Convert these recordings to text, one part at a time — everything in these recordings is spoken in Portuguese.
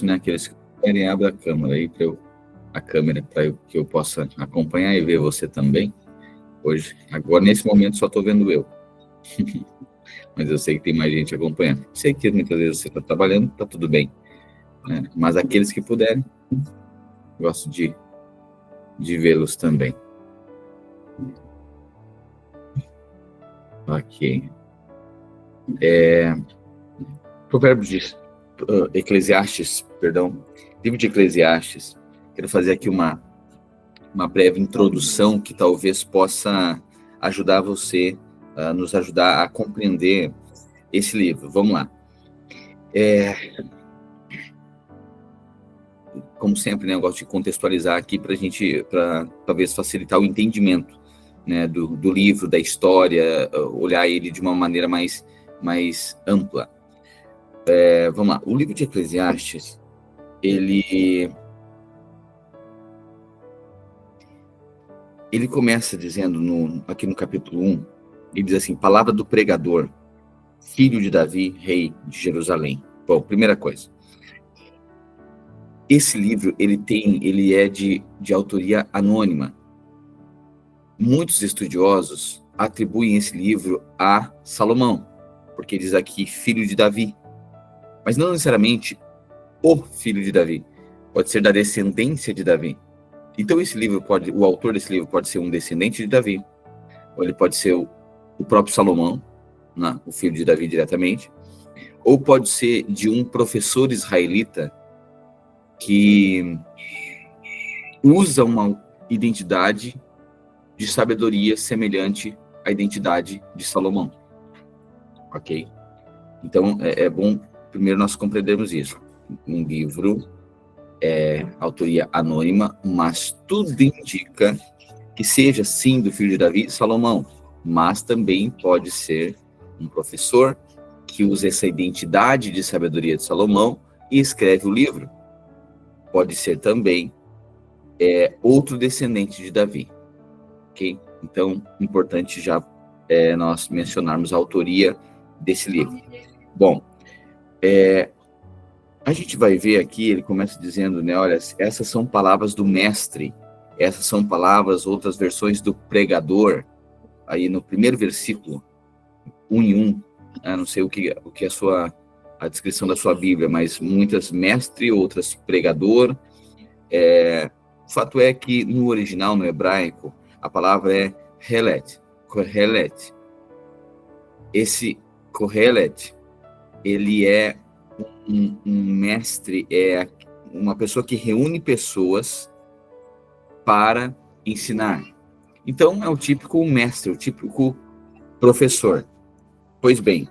Né, que eles querem abrir a câmera aí para que eu possa acompanhar e ver você também. Hoje, agora nesse momento só estou vendo eu. Mas eu sei que tem mais gente acompanhando. Sei que muitas vezes você está trabalhando, está tudo bem, né? Mas aqueles que puderem, gosto de vê-los também. Ok. Provérbios de Eclesiastes, perdão, livro de Eclesiastes. Quero fazer aqui uma breve introdução que talvez possa ajudar você, nos ajudar a compreender esse livro. Vamos lá. Como sempre, né, eu gosto de contextualizar aqui para talvez facilitar o entendimento, né, do livro, da história, olhar ele de uma maneira mais ampla. Vamos lá. O livro de Eclesiastes, ele começa dizendo, aqui no capítulo 1, ele diz assim: palavra do pregador, filho de Davi, rei de Jerusalém. Bom, primeira coisa. Esse livro, ele é de autoria anônima. Muitos estudiosos atribuem esse livro a Salomão, porque diz aqui filho de Davi. Mas não necessariamente o filho de Davi. Pode ser da descendência de Davi. Então o autor desse livro pode ser um descendente de Davi, ou ele pode ser o próprio Salomão, né, o filho de Davi diretamente, ou pode ser de um professor israelita que usa uma identidade de sabedoria semelhante à identidade de Salomão. Ok? Então, é bom primeiro nós compreendermos isso. Um livro autoria anônima, mas tudo indica que seja sim do filho de Davi, Salomão, mas também pode ser um professor que usa essa identidade de sabedoria de Salomão e escreve o livro. Pode ser também outro descendente de Davi. Ok? Então, importante já nós mencionarmos a autoria desse livro. Bom, a gente vai ver aqui, ele começa dizendo, né, olha, essas são palavras do mestre, essas são palavras, outras versões do pregador, aí no primeiro versículo, 1 em 1, não sei o que é a descrição da sua Bíblia, mas muitas mestre, outras pregador. O fato é que no original, no hebraico, a palavra é Kohelet. Esse Kohelet, ele é um mestre, é uma pessoa que reúne pessoas para ensinar. Então, é o típico mestre, o típico professor. Pois bem,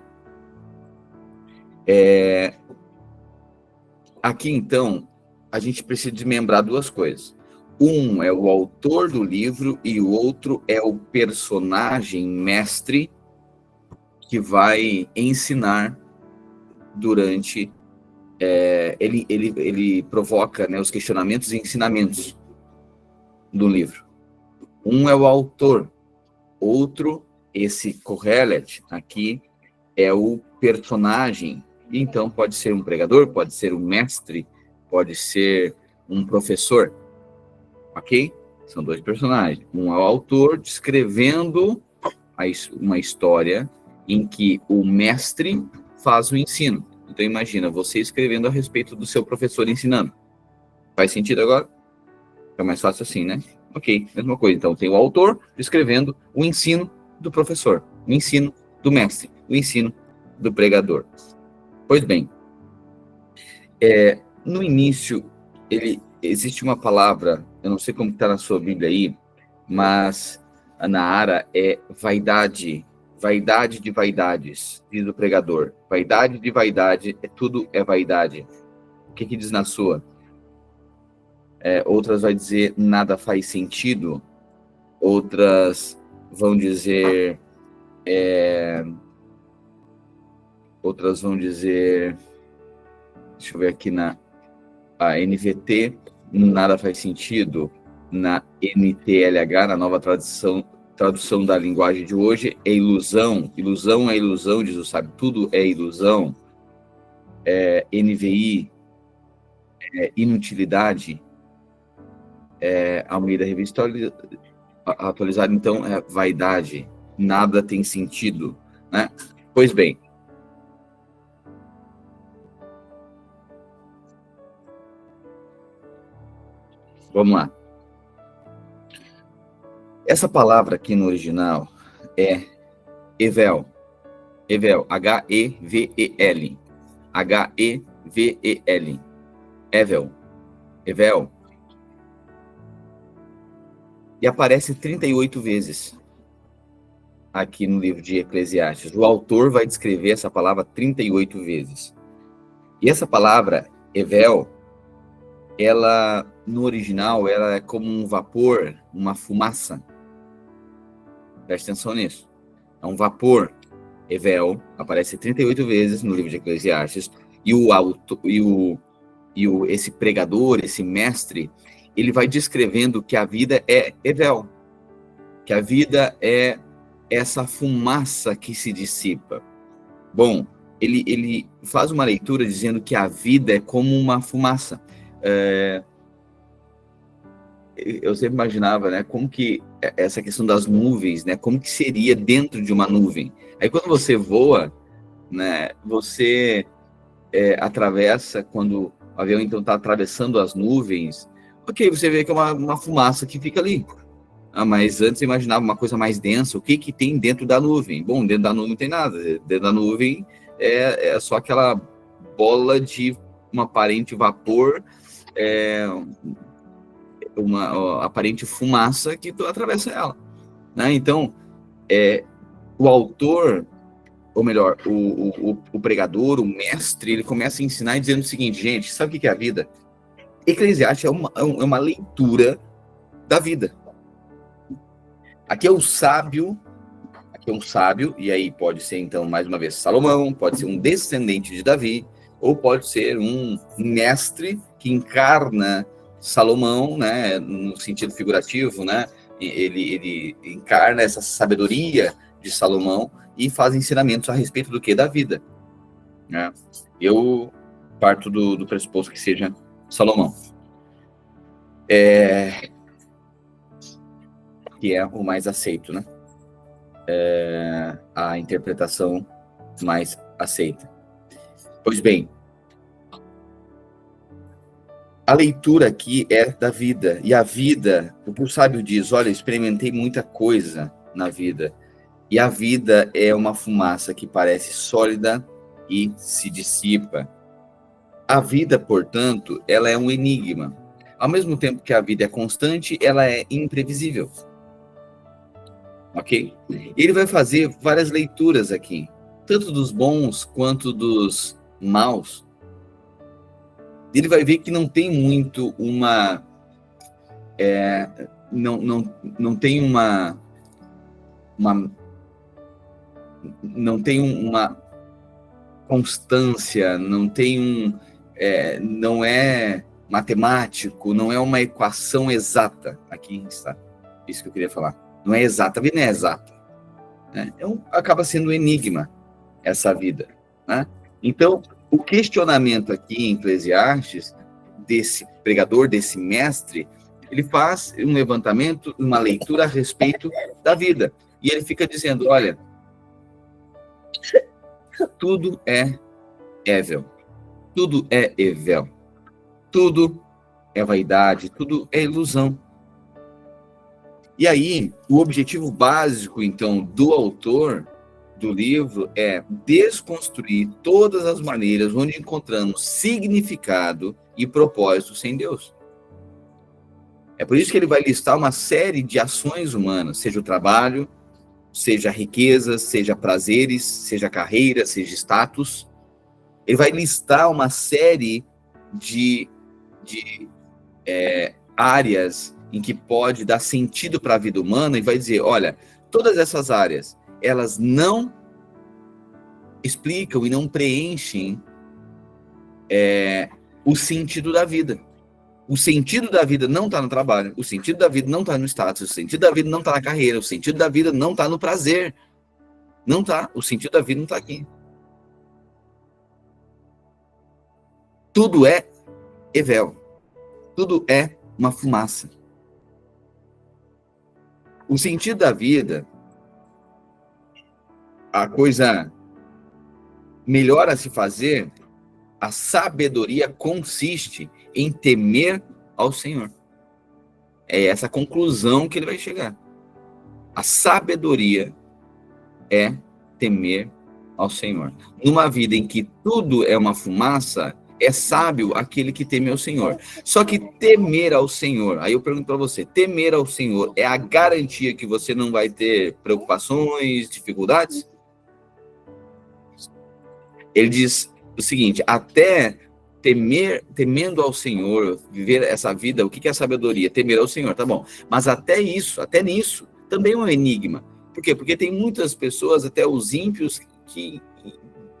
aqui então, a gente precisa desmembrar duas coisas. Um é o autor do livro e o outro é o personagem mestre que vai ensinar durante... ele provoca, né, os questionamentos e ensinamentos do livro. Um é o autor, outro, esse Kohelet aqui, é o personagem. Então, pode ser um pregador, pode ser um mestre, pode ser um professor. Ok? São dois personagens. Um é o autor descrevendo uma história em que o mestre faz o ensino. Então, imagina, você escrevendo a respeito do seu professor ensinando. Faz sentido agora? É mais fácil assim, né? Ok, mesma coisa. Então, tem o autor descrevendo o ensino do professor, o ensino do mestre, o ensino do pregador. Pois bem, no início, existe uma palavra, eu não sei como está na sua Bíblia aí, mas na Ara é vaidade de vaidades, diz o pregador. Vaidade de vaidade, tudo é vaidade. O que diz na sua? Outras vai dizer nada faz sentido, outras vão dizer deixa eu ver aqui na NVT, nada faz sentido. Na NTLH, na nova tradução da linguagem de hoje, é ilusão. Ilusão é ilusão, diz o sábio, tudo é ilusão. NVI, inutilidade, Almeida Revista Atualizada, então, é vaidade, nada tem sentido, né? Pois bem, vamos lá. Essa palavra aqui no original é Evel, H-E-V-E-L, H-E-V-E-L, Evel, e aparece 38 vezes aqui no livro de Eclesiastes. O autor vai descrever essa palavra 38 vezes. E essa palavra, Evel, ela, no original, ela é como um vapor, uma fumaça. Preste atenção nisso. É um vapor. Evel aparece 38 vezes no livro de Eclesiastes. Esse pregador, esse mestre, ele vai descrevendo que a vida é Evel. Que a vida é essa fumaça que se dissipa. Bom, ele faz uma leitura dizendo que a vida é como uma fumaça. Eu sempre imaginava, né, como que essa questão das nuvens, né, como que seria dentro de uma nuvem. Aí quando você voa, né, você atravessa, quando o avião então está atravessando as nuvens, ok, você vê que é uma fumaça que fica ali. Mas antes eu imaginava uma coisa mais densa. O que tem dentro da nuvem? Bom, dentro da nuvem não tem nada. Dentro da nuvem é só aquela bola de um aparente vapor, uma aparente fumaça que tu atravessa ela, né? Então, o autor, ou melhor, o pregador, o mestre, ele começa a ensinar dizendo o seguinte: gente, sabe o que é a vida? Eclesiastes é uma leitura da vida. Aqui é um sábio, e aí pode ser, então, mais uma vez, Salomão, pode ser um descendente de Davi, ou pode ser um mestre que encarna Salomão, né, no sentido figurativo, né? Ele encarna essa sabedoria de Salomão e faz ensinamentos a respeito do que? Da vida, né? Eu parto do pressuposto que seja Salomão. Que é o mais aceito, né? A interpretação mais aceita. Pois bem, a leitura aqui é da vida, e a vida, o sábio diz: olha, eu experimentei muita coisa na vida, e a vida é uma fumaça que parece sólida e se dissipa. A vida, portanto, ela é um enigma. Ao mesmo tempo que a vida é constante, ela é imprevisível. Ok? Ele vai fazer várias leituras aqui, tanto dos bons quanto dos maus. Ele vai ver que não tem muito uma... não tem uma constância, não é matemático, não é uma equação exata. Aqui está, isso que eu queria falar. Não é exata, a vida não é exata, né? Acaba sendo um enigma essa vida, né? Então, o questionamento aqui em Eclesiastes, desse pregador, desse mestre, ele faz um levantamento, uma leitura a respeito da vida. E ele fica dizendo: olha, tudo é Evel, tudo é Evel, tudo é vaidade, tudo é ilusão. E aí, o objetivo básico, então, do autor do livro é desconstruir todas as maneiras onde encontramos significado e propósito sem Deus. É por isso que ele vai listar uma série de ações humanas, seja o trabalho, seja riqueza, seja prazeres, seja carreira, seja status. Ele vai listar uma série de áreas em que pode dar sentido para a vida humana e vai dizer: olha, todas essas áreas, elas não explicam e não preenchem o sentido da vida. O sentido da vida não está no trabalho, o sentido da vida não está no status, o sentido da vida não está na carreira, o sentido da vida não está no prazer. Não está, o sentido da vida não está aqui. Tudo é Evel. Tudo é uma fumaça. O sentido da vida, a coisa melhor a se fazer, a sabedoria consiste em temer ao Senhor. É essa conclusão que ele vai chegar. A sabedoria é temer ao Senhor. Numa vida em que tudo é uma fumaça, é sábio aquele que teme ao Senhor. Só que temer ao Senhor, aí eu pergunto para você, temer ao Senhor é a garantia que você não vai ter preocupações, dificuldades? Ele diz o seguinte, até temendo ao Senhor, viver essa vida, o que é sabedoria? Temer ao Senhor, tá bom. Mas até nisso, também é um enigma. Por quê? Porque tem muitas pessoas, até os ímpios, que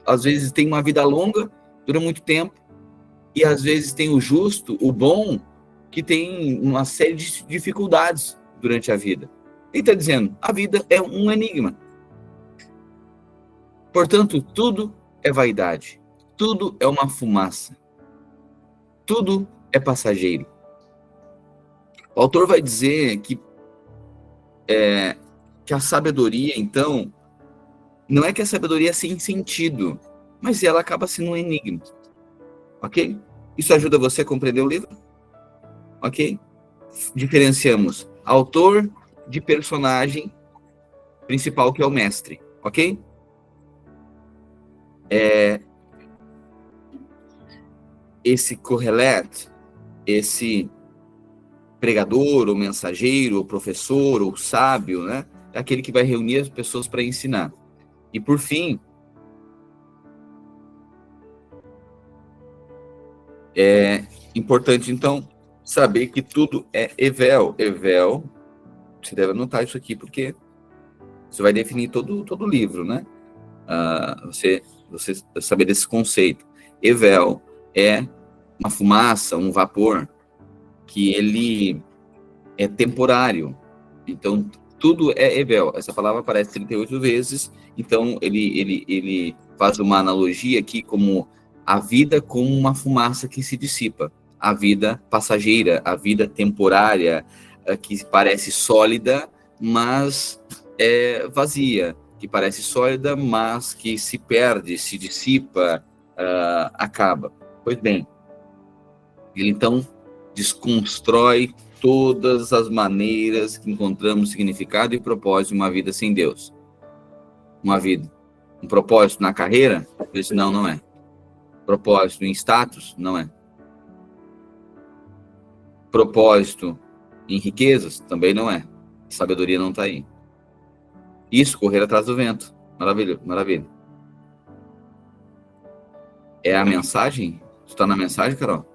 às vezes têm uma vida longa, dura muito tempo, e às vezes tem o justo, o bom, que tem uma série de dificuldades durante a vida. Ele está dizendo, a vida é um enigma. Portanto, tudo é vaidade, tudo é uma fumaça, tudo é passageiro. O autor vai dizer que a sabedoria, então, não é que a sabedoria é sem sentido, mas ela acaba sendo um enigma. Ok? Isso ajuda você a compreender o livro? Ok? Diferenciamos autor de personagem principal, que é o mestre. Ok? Esse Kohelet, esse pregador, ou mensageiro, ou professor, ou sábio, né? É aquele que vai reunir as pessoas para ensinar. E por fim, é importante, então, saber que tudo é Evel. Evel, você deve anotar isso aqui, porque você vai definir todo o livro, né? Você saber desse conceito. Evel é uma fumaça, um vapor, que ele é temporário. Então, tudo é Evel. Essa palavra aparece 38 vezes, então ele faz uma analogia aqui como a vida como uma fumaça que se dissipa. A vida passageira, a vida temporária, que parece sólida, mas é vazia, que parece sólida, mas que se perde, se dissipa, acaba. Pois bem, ele então desconstrói todas as maneiras que encontramos significado e propósito em uma vida sem Deus. Um propósito na carreira? Esse não é. Propósito em status? Não é. Propósito em riquezas? Também não é. Sabedoria não está aí. Isso, correr atrás do vento. Maravilha, maravilha. É a mensagem? Tu está na mensagem, Carol?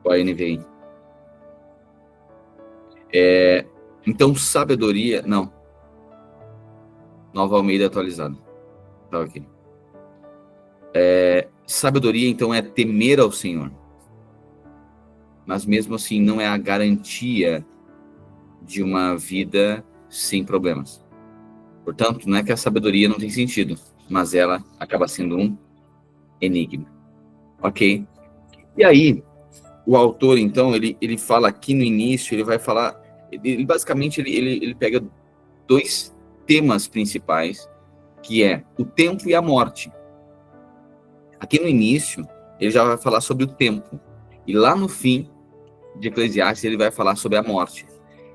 O NVI. Então, sabedoria... Não. Nova Almeida atualizada. Tá aqui. Sabedoria, então, é temer ao Senhor. Mas mesmo assim, não é a garantia de uma vida sem problemas. Portanto, não é que a sabedoria não tem sentido, mas ela acaba sendo um enigma. Ok? E aí, o autor, então, ele fala aqui no início, ele vai falar... basicamente, ele pega dois temas principais, que é o tempo e a morte. Aqui no início, ele já vai falar sobre o tempo. E lá no fim de Eclesiastes, ele vai falar sobre a morte.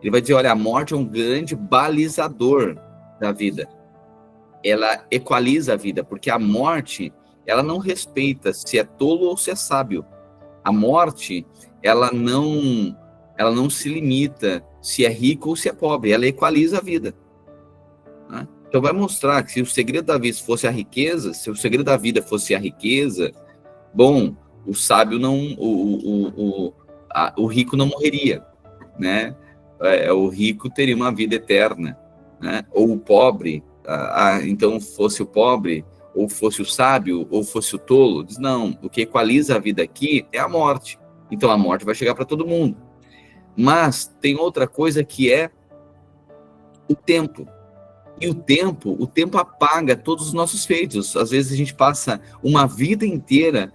Ele vai dizer, olha, a morte é um grande balizador da vida. Ela equaliza a vida, porque a morte, ela não respeita se é tolo ou se é sábio. A morte, ela não se limita se é rico ou se é pobre, ela equaliza a vida. Né? Então vai mostrar que se o segredo da vida fosse a riqueza, se o segredo da vida fosse a riqueza, bom, o sábio não, o rico não morreria, né? O rico teria uma vida eterna, né? Ou o pobre, então fosse o pobre, ou fosse o sábio, ou fosse o tolo. Diz, não, o que equaliza a vida aqui é a morte. Então a morte vai chegar para todo mundo. Mas tem outra coisa que é o tempo. E o tempo apaga todos os nossos feitos. Às vezes a gente passa uma vida inteira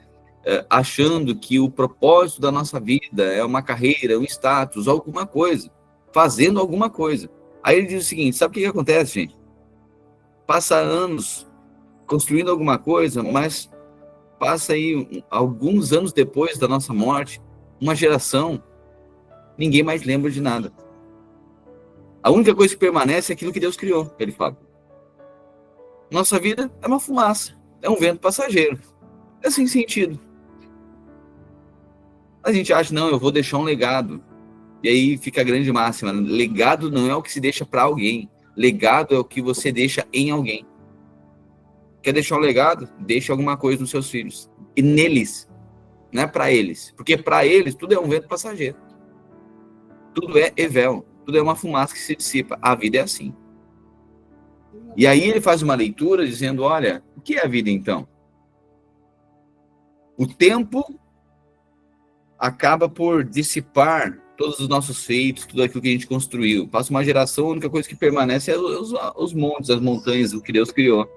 achando que o propósito da nossa vida é uma carreira, um status, alguma coisa, fazendo alguma coisa. Aí ele diz o seguinte, sabe o que acontece, gente? Passa anos construindo alguma coisa, mas passa aí alguns anos depois da nossa morte, uma geração, ninguém mais lembra de nada. A única coisa que permanece é aquilo que Deus criou, ele fala. Nossa vida é uma fumaça, é um vento passageiro, é sem sentido. A gente acha, não, eu vou deixar um legado. E aí fica a grande máxima, legado não é o que se deixa para alguém, legado é o que você deixa em alguém. Quer deixar um legado? Deixa alguma coisa nos seus filhos. E neles, não é para eles. Porque para eles, tudo é um vento passageiro. Tudo é evel. Tudo é uma fumaça que se dissipa. A vida é assim. E aí ele faz uma leitura dizendo, olha, o que é a vida então? O tempo acaba por dissipar todos os nossos feitos, tudo aquilo que a gente construiu. Passa uma geração, a única coisa que permanece é os montes, as montanhas, o que Deus criou.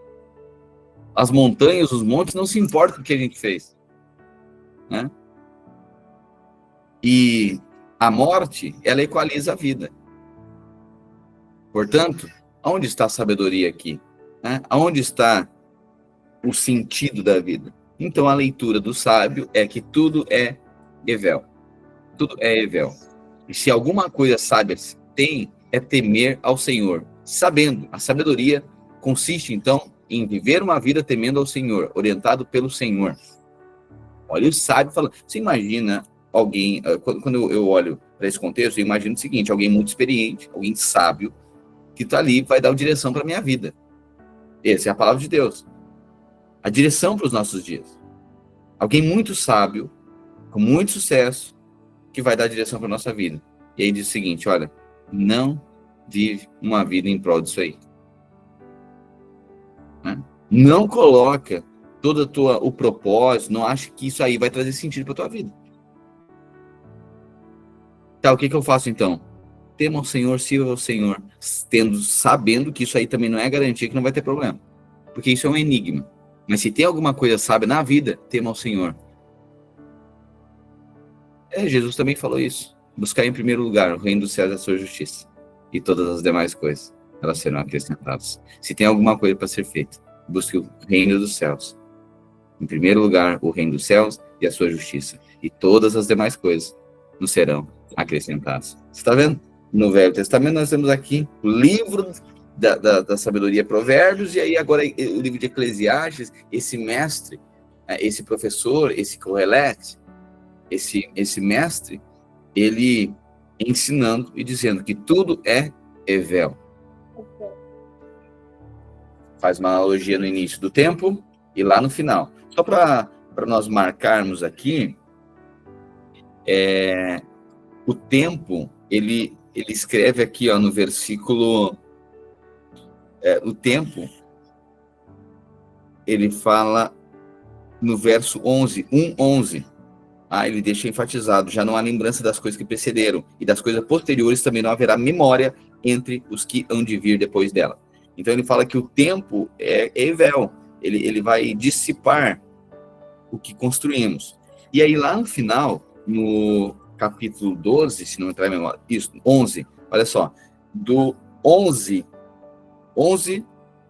As montanhas, os montes, não se importam com o que a gente fez. Né? E a morte, ela equaliza a vida. Portanto, onde está a sabedoria aqui? Né? Onde está o sentido da vida? Então, a leitura do sábio é que tudo é evel. Tudo é evel. E se alguma coisa sábia tem, é temer ao Senhor. Sabendo, a sabedoria consiste, então, em viver uma vida temendo ao Senhor, orientado pelo Senhor. Olha o sábio falando. Você imagina alguém, quando eu olho para esse contexto, eu imagino o seguinte, alguém muito experiente, alguém sábio, que está ali, vai dar a direção para a minha vida. Essa é a palavra de Deus. A direção para os nossos dias. Alguém muito sábio, com muito sucesso, que vai dar a direção para a nossa vida. E aí diz o seguinte, olha, não vive uma vida em prol disso aí. Né? Não coloca todo o propósito, não acha que isso aí vai trazer sentido para a tua vida. Tá, o que eu faço então? Tema ao Senhor, sirva ao Senhor, sabendo que isso aí também não é garantia que não vai ter problema. Porque isso é um enigma. Mas se tem alguma coisa sábia na vida, tema ao Senhor. Jesus também falou isso. Buscar em primeiro lugar o reino dos céus e a sua justiça. E todas as demais coisas, elas serão acrescentadas. Se tem alguma coisa para ser feita, busque o reino dos céus. Em primeiro lugar, o reino dos céus e a sua justiça. E todas as demais coisas nos serão acrescentadas. Você está vendo? No Velho Testamento nós temos aqui o livro da sabedoria, Provérbios, e aí agora o livro de Eclesiastes, esse mestre, esse professor, esse Kohelet, esse mestre, ele ensinando e dizendo que tudo é evel. Faz uma analogia no início do tempo e lá no final. Só para nós marcarmos aqui, o tempo, ele escreve aqui no versículo, o tempo, ele fala no verso 11, 1:11. Ele deixa enfatizado, já não há lembrança das coisas que precederam, e das coisas posteriores também não haverá memória entre os que hão de vir depois dela. Então ele fala que o tempo é evel, ele vai dissipar o que construímos. E aí lá no final, no capítulo 12, se não entrar em memória, isso, 11, olha só, do 11,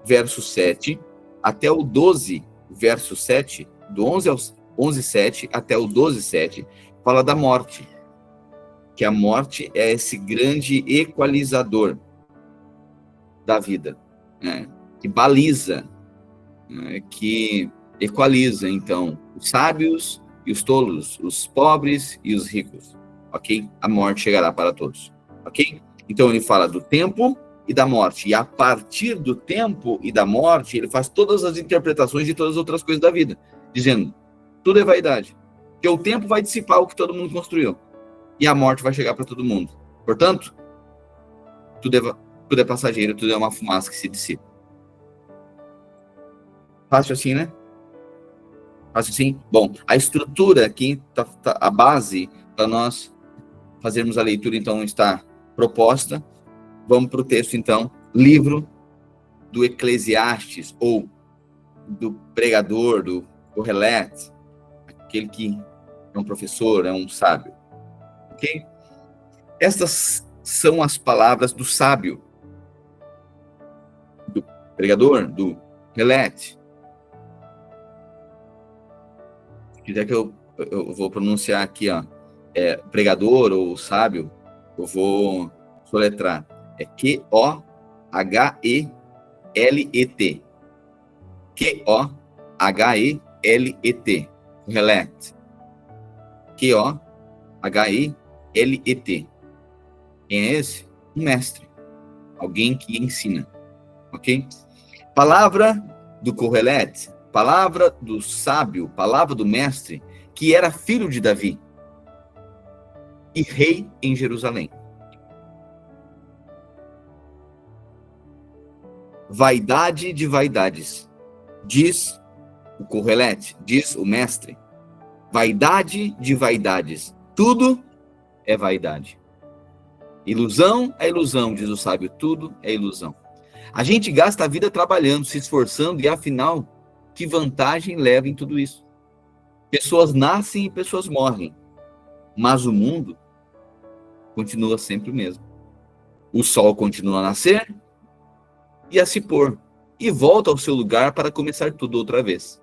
verso 7, até o 12, verso 7, do 11 ao 11:7 até o 12:7, fala da morte, que a morte é esse grande equalizador da vida, né? Que baliza, né? Que equaliza, então, os sábios e os tolos, os pobres e os ricos, ok? A morte chegará para todos, ok? Então ele fala do tempo e da morte, e a partir do tempo e da morte, ele faz todas as interpretações de todas as outras coisas da vida, dizendo, tudo é vaidade, porque o tempo vai dissipar o que todo mundo construiu, e a morte vai chegar para todo mundo. Portanto, tudo é passageiro, tudo é uma fumaça que se dissipa. Fácil assim, né? Fácil assim? Bom, a estrutura aqui, a base para nós fazermos a leitura, então, está proposta. Vamos para o texto, então. Livro do Eclesiastes, ou do pregador, do Kohelet, aquele que é um professor, é um sábio. Ok? Estas são as palavras do sábio, do pregador, do Kohelet. Se quiser que eu vou pronunciar aqui, ó, pregador ou sábio, eu vou soletrar. É Q-O-H-E-L-E-T. Q-O-H-E-L-E-T. Kohelet. Q-O-H-E-L-E-T. Quem é esse? Um mestre. Alguém que ensina. Ok? Palavra do Kohelet, palavra do sábio, palavra do mestre, que era filho de Davi e rei em Jerusalém. Vaidade de vaidades, diz o Kohelet, diz o mestre. Vaidade de vaidades, tudo é vaidade. Ilusão é ilusão, diz o sábio, tudo é ilusão. A gente gasta a vida trabalhando, se esforçando, e afinal, que vantagem leva em tudo isso? Pessoas nascem e pessoas morrem, mas o mundo continua sempre o mesmo. O sol continua a nascer e a se pôr, e volta ao seu lugar para começar tudo outra vez.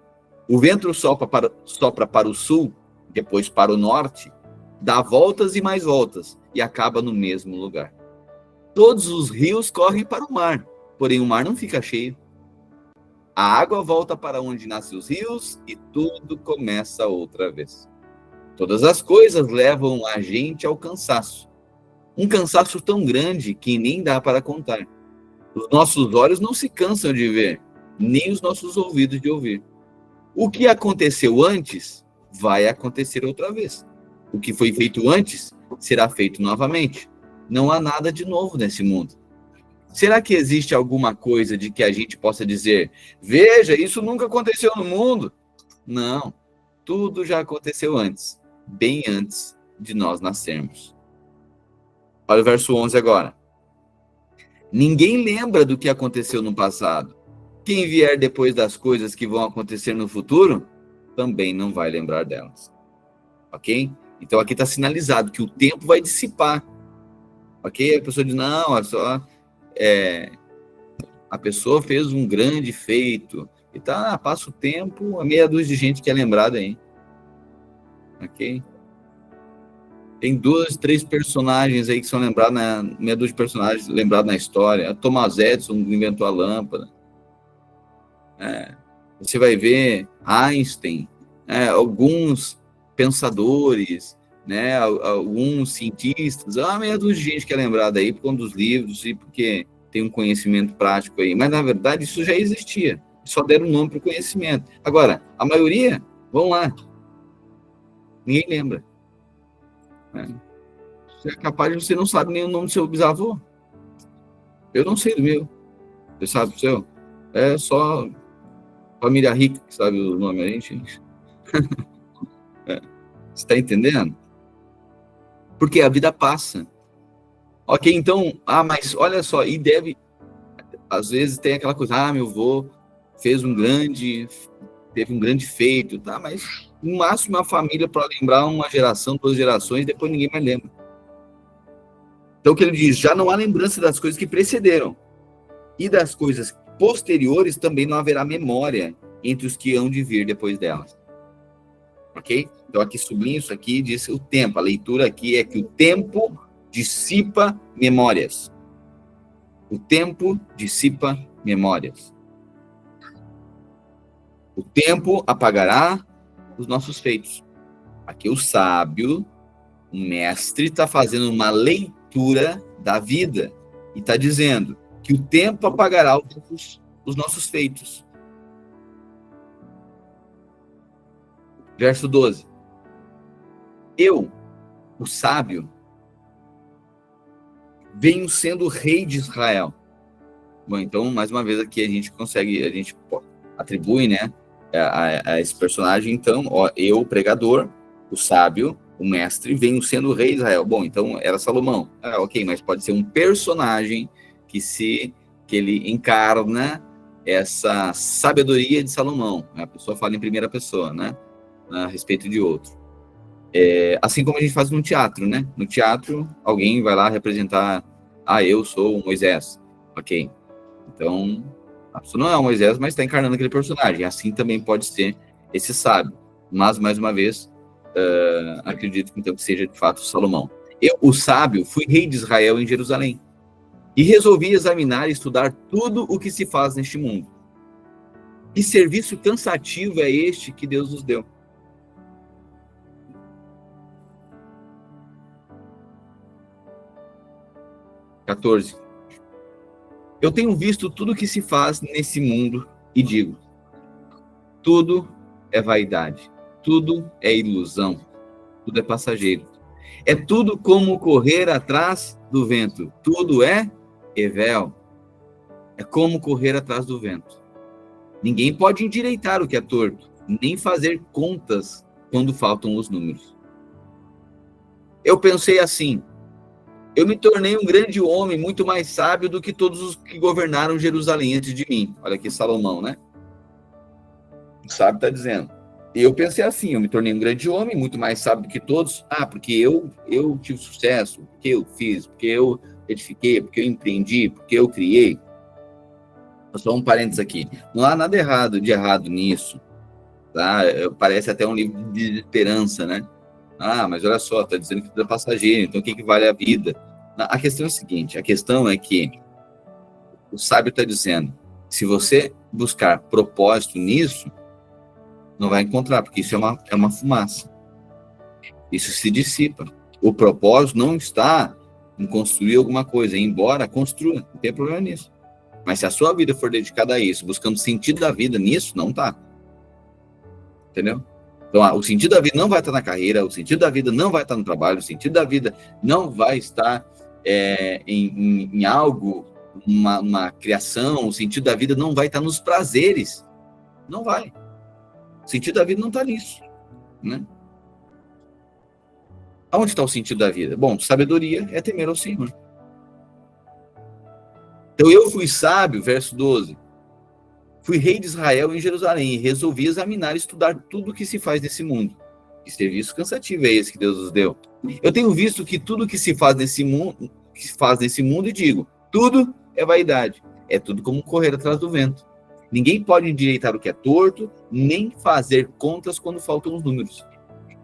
O vento sopra para o sul, depois para o norte, dá voltas e mais voltas, e acaba no mesmo lugar. Todos os rios correm para o mar, porém o mar não fica cheio. A água volta para onde nascem os rios, e tudo começa outra vez. Todas as coisas levam a gente ao cansaço. Um cansaço tão grande que nem dá para contar. Os nossos olhos não se cansam de ver, nem os nossos ouvidos de ouvir. O que aconteceu antes, vai acontecer outra vez. O que foi feito antes, será feito novamente. Não há nada de novo nesse mundo. Será que existe alguma coisa de que a gente possa dizer, veja, isso nunca aconteceu no mundo? Não, tudo já aconteceu antes, bem antes de nós nascermos. Olha o verso 11 agora. Ninguém lembra do que aconteceu no passado. Quem vier depois das coisas que vão acontecer no futuro, também não vai lembrar delas. Ok? Então aqui está sinalizado que o tempo vai dissipar. Ok? A pessoa diz, não, a pessoa fez um grande feito. E passa o tempo, a meia dúzia de gente que é lembrada aí. Ok? Tem 2, 3 personagens aí que são lembrados, meia dúzia de personagens lembrados na história. Thomas Edison inventou a lâmpada. Você vai ver Einstein, alguns pensadores, alguns cientistas, meia dúzia de gente que é lembrada aí por conta dos livros e porque tem um conhecimento prático aí. Mas, na verdade, isso já existia. Só deram um nome para o conhecimento. Agora, a maioria, vão lá. Ninguém lembra. Você é capaz de você não sabe nem o nome do seu bisavô. Eu não sei do meu. Você sabe do seu? É só família rica que sabe o nome da gente. Você está entendendo? Porque a vida passa. Ok, então, mas olha só, e às vezes tem aquela coisa, meu avô teve um grande feito, mas no máximo a família para lembrar uma geração, 2 gerações, depois ninguém mais lembra. Então o que ele diz, já não há lembrança das coisas que precederam, e das coisas posteriores também não haverá memória entre os que hão de vir depois delas. Ok? Então aqui sublinho isso aqui, diz o tempo, a leitura aqui é que o tempo dissipa memórias. O tempo dissipa memórias. O tempo apagará os nossos feitos. Aqui o sábio, o mestre, está fazendo uma leitura da vida e está dizendo que o tempo apagará os nossos feitos. Verso 12. Eu, o sábio, venho sendo rei de Israel. Bom, então, mais uma vez aqui a gente atribui, a esse personagem, então, eu, o pregador, o sábio, o mestre, venho sendo rei de Israel. Bom, então era Salomão. Ok, mas pode ser um personagem que se que ele encarna essa sabedoria de Salomão. A pessoa fala em primeira pessoa, né? A respeito de outro. Assim como a gente faz no teatro, né? No teatro, alguém vai lá representar, eu sou o Moisés. Ok. Então, a pessoa não é o Moisés, mas está encarnando aquele personagem. Assim também pode ser esse sábio. Mas, mais uma vez, acredito então que seja de fato Salomão. Eu, o sábio, fui rei de Israel em Jerusalém e resolvi examinar e estudar tudo o que se faz neste mundo. Que serviço cansativo é este que Deus nos deu? (14) Eu tenho visto tudo o que se faz nesse mundo e digo: tudo é vaidade, tudo é ilusão, tudo é passageiro. É tudo como correr atrás do vento, tudo é Evel. É como correr atrás do vento. Ninguém pode endireitar o que é torto, nem fazer contas quando faltam os números. Eu pensei assim: eu me tornei um grande homem, muito mais sábio do que todos os que governaram Jerusalém antes de mim. Olha aqui Salomão, né? O sábio está dizendo. E eu pensei assim: eu me tornei um grande homem, muito mais sábio do que todos. Porque eu tive sucesso, porque eu fiz, porque eu edifiquei, porque eu empreendi, porque eu criei. Só um parênteses aqui. Não há nada de errado nisso. Tá? Parece até um livro de esperança, né? Mas olha só, está dizendo que tudo é passageiro, então o que vale a vida? A questão é a seguinte: a questão é que o sábio está dizendo, se você buscar propósito nisso, não vai encontrar, porque isso é uma fumaça. Isso se dissipa. O propósito não está em construir alguma coisa, embora construa, não tem problema nisso. Mas se a sua vida for dedicada a isso, buscando sentido da vida nisso, não está. Entendeu? Então, o sentido da vida não vai estar na carreira, o sentido da vida não vai estar no trabalho, o sentido da vida não vai estar em algo, uma criação, o sentido da vida não vai estar nos prazeres. Não vai. O sentido da vida não está nisso. Né? Aonde está o sentido da vida? Bom, sabedoria é temer ao Senhor. Então, eu fui sábio, verso 12. Fui rei de Israel em Jerusalém e resolvi examinar e estudar tudo o que se faz nesse mundo. Que serviço cansativo é esse que Deus nos deu? Eu tenho visto que tudo que se faz nesse mundo, e digo, tudo é vaidade. É tudo como correr atrás do vento. Ninguém pode endireitar o que é torto, nem fazer contas quando faltam os números.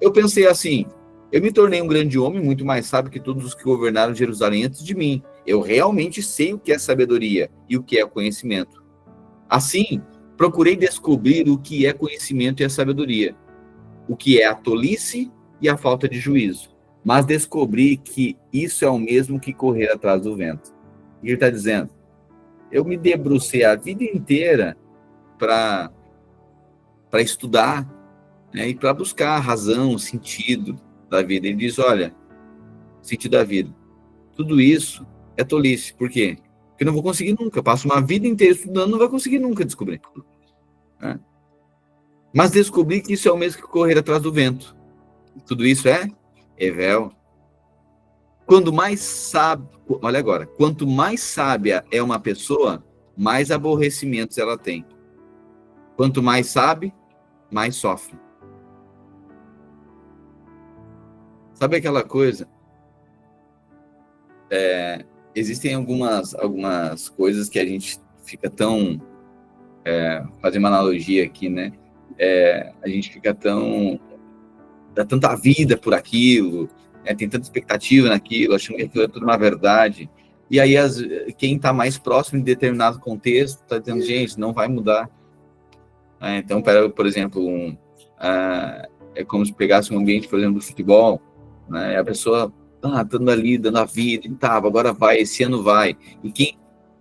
Eu pensei assim: eu me tornei um grande homem, muito mais sábio que todos os que governaram Jerusalém antes de mim. Eu realmente sei o que é sabedoria e o que é conhecimento. Assim, procurei descobrir o que é conhecimento e a sabedoria, o que é a tolice e a falta de juízo. Mas descobri que isso é o mesmo que correr atrás do vento. E ele está dizendo: eu me debrucei a vida inteira para estudar, né, e para buscar a razão, o sentido da vida. Ele diz: olha, sentido da vida. Tudo isso é tolice. Por quê? Porque eu não vou conseguir nunca. Passo uma vida inteira estudando, não vai conseguir nunca descobrir. Né? Mas descobri que isso é o mesmo que correr atrás do vento. Tudo isso é Evel. Quanto mais sábio, olha agora, quanto mais sábia é uma pessoa, mais aborrecimentos ela tem. Quanto mais sabe, mais sofre. Sabe aquela coisa? Existem algumas coisas que a gente fica tão... fazer uma analogia aqui, né? A gente fica dá tanta vida por aquilo, tem tanta expectativa naquilo, achando que aquilo é tudo uma verdade. E aí, quem está mais próximo em determinado contexto está dizendo: gente, não vai mudar. Então, por exemplo, é como se pegasse um ambiente, por exemplo, do futebol, né? A pessoa estando ali, dando a vida, agora vai, esse ano vai. E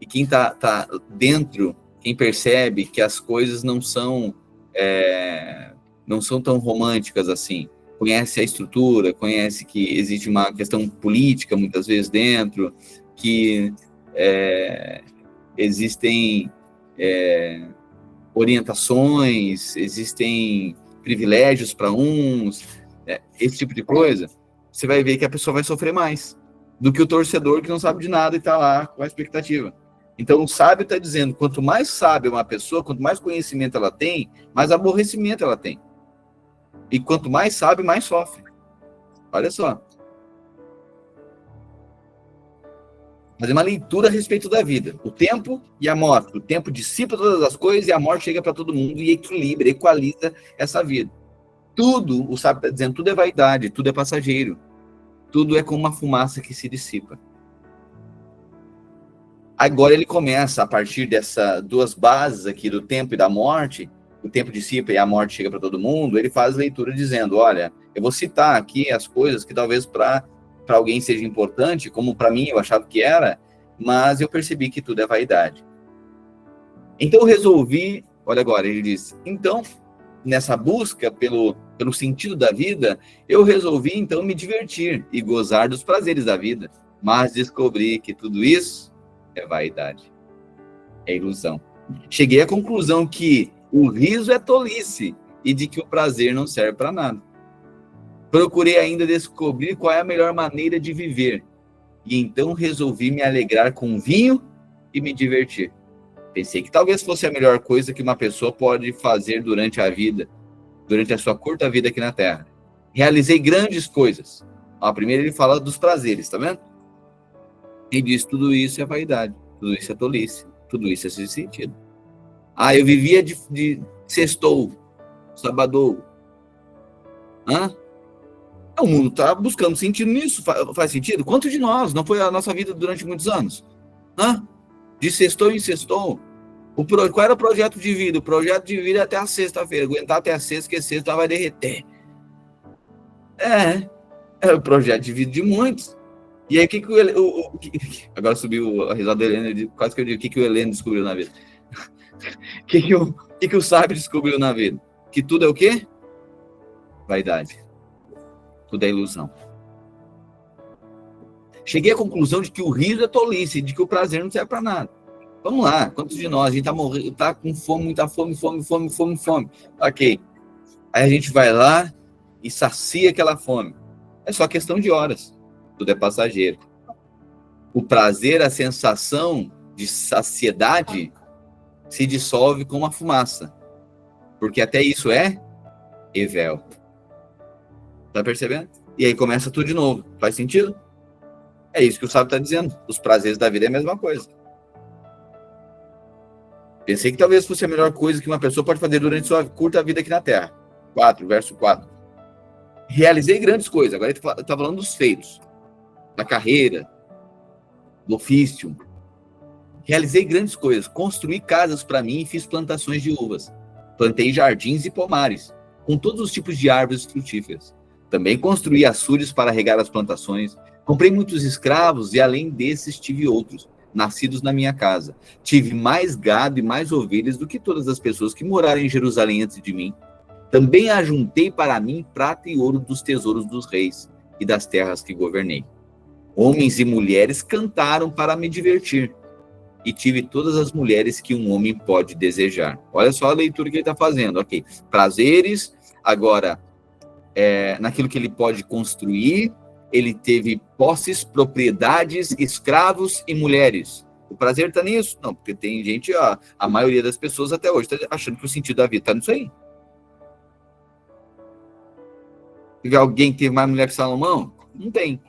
quem tá dentro, quem percebe que as coisas não são tão românticas assim, conhece a estrutura, conhece que existe uma questão política muitas vezes dentro, que existem orientações, existem privilégios para uns, esse tipo de coisa, você vai ver que a pessoa vai sofrer mais do que o torcedor que não sabe de nada e está lá com a expectativa. Então, o sábio está dizendo, quanto mais sábia uma pessoa, quanto mais conhecimento ela tem, mais aborrecimento ela tem. E quanto mais sabe, mais sofre. Olha só. Fazer uma leitura a respeito da vida. O tempo e a morte. O tempo dissipa todas as coisas e a morte chega para todo mundo e equilibra, equaliza essa vida. Tudo, o sábio está dizendo, tudo é vaidade, tudo é passageiro. Tudo é como uma fumaça que se dissipa. Agora ele começa, a partir dessas duas bases aqui, do tempo e da morte, o tempo dissipa e a morte chega para todo mundo, ele faz leitura dizendo, olha, eu vou citar aqui as coisas que talvez para alguém seja importante, como para mim eu achava que era, mas eu percebi que tudo é vaidade. Então eu resolvi, olha agora, ele diz, então, nessa busca pelo sentido da vida, eu resolvi então me divertir e gozar dos prazeres da vida, mas descobri que tudo isso é vaidade, é ilusão. Cheguei à conclusão que o riso é tolice e de que o prazer não serve para nada. Procurei ainda descobrir qual é a melhor maneira de viver e então resolvi me alegrar com vinho e me divertir. Pensei que talvez fosse a melhor coisa que uma pessoa pode fazer durante a vida, durante a sua curta vida aqui na Terra. Realizei grandes coisas. Primeiro ele fala dos prazeres, tá vendo? E diz, tudo isso é vaidade, tudo isso é tolice, tudo isso é sem sentido. Eu vivia de sextou, sabadou. O mundo está buscando sentido nisso, faz sentido? Quanto de nós? Não foi a nossa vida durante muitos anos? De sextou em sextou. Qual era o projeto de vida? O projeto de vida é até a sexta-feira, aguentar até a sexta, que sexta vai derreter. É o projeto de vida de muitos. E aí, agora subiu a risada da Helena, quase que eu digo, o que o Helena descobriu na vida? O que o sábio descobriu na vida? Que tudo é o quê? Vaidade. Tudo é ilusão. Cheguei à conclusão de que o riso é tolice, de que o prazer não serve para nada. Vamos lá, quantos de nós? A gente tá com fome, muita fome. Ok. Aí a gente vai lá e sacia aquela fome. É só questão de horas. Tudo é passageiro. O prazer, a sensação de saciedade se dissolve com uma fumaça. Porque até isso é evel. Tá percebendo? E aí começa tudo de novo. Faz sentido? É isso que o sábio está dizendo. Os prazeres da vida é a mesma coisa. Pensei que talvez fosse a melhor coisa que uma pessoa pode fazer durante sua curta vida aqui na Terra. Verso 4. Realizei grandes coisas. Agora ele está falando dos feitos. Da carreira. Do ofício. Realizei grandes coisas. Construí casas para mim e fiz plantações de uvas. Plantei jardins e pomares, com todos os tipos de árvores frutíferas. Também construí açudes para regar as plantações. Comprei muitos escravos e, além desses, tive outros, nascidos na minha casa. Tive mais gado e mais ovelhas do que todas as pessoas que moraram em Jerusalém antes de mim. Também ajuntei para mim prata e ouro dos tesouros dos reis e das terras que governei. Homens e mulheres cantaram para me divertir. E tive todas as mulheres que um homem pode desejar. Olha só a leitura que ele está fazendo. Ok, prazeres, agora, naquilo que ele pode construir, ele teve posses, propriedades, escravos e mulheres. O prazer está nisso? Não, porque tem gente, a maioria das pessoas até hoje está achando que o sentido da vida está nisso aí. Teve alguém que teve mais mulher que Salomão? Não tem.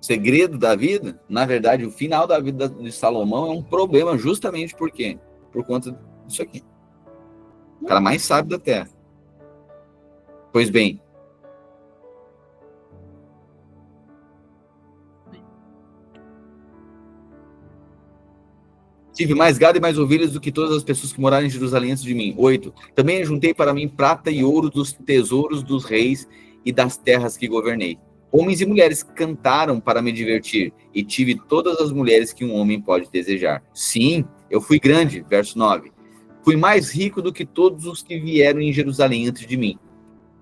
O segredo da vida, na verdade, o final da vida de Salomão é um problema justamente por quê? Por conta disso aqui. O cara mais sábio da terra. Pois bem, tive mais gado e mais ovelhas do que todas as pessoas que moraram em Jerusalém antes de mim. 8. Também ajuntei para mim prata e ouro dos tesouros dos reis e das terras que governei. Homens e mulheres cantaram para me divertir, e tive todas as mulheres que um homem pode desejar. Sim, eu fui grande, verso 9. Fui mais rico do que todos os que vieram em Jerusalém antes de mim,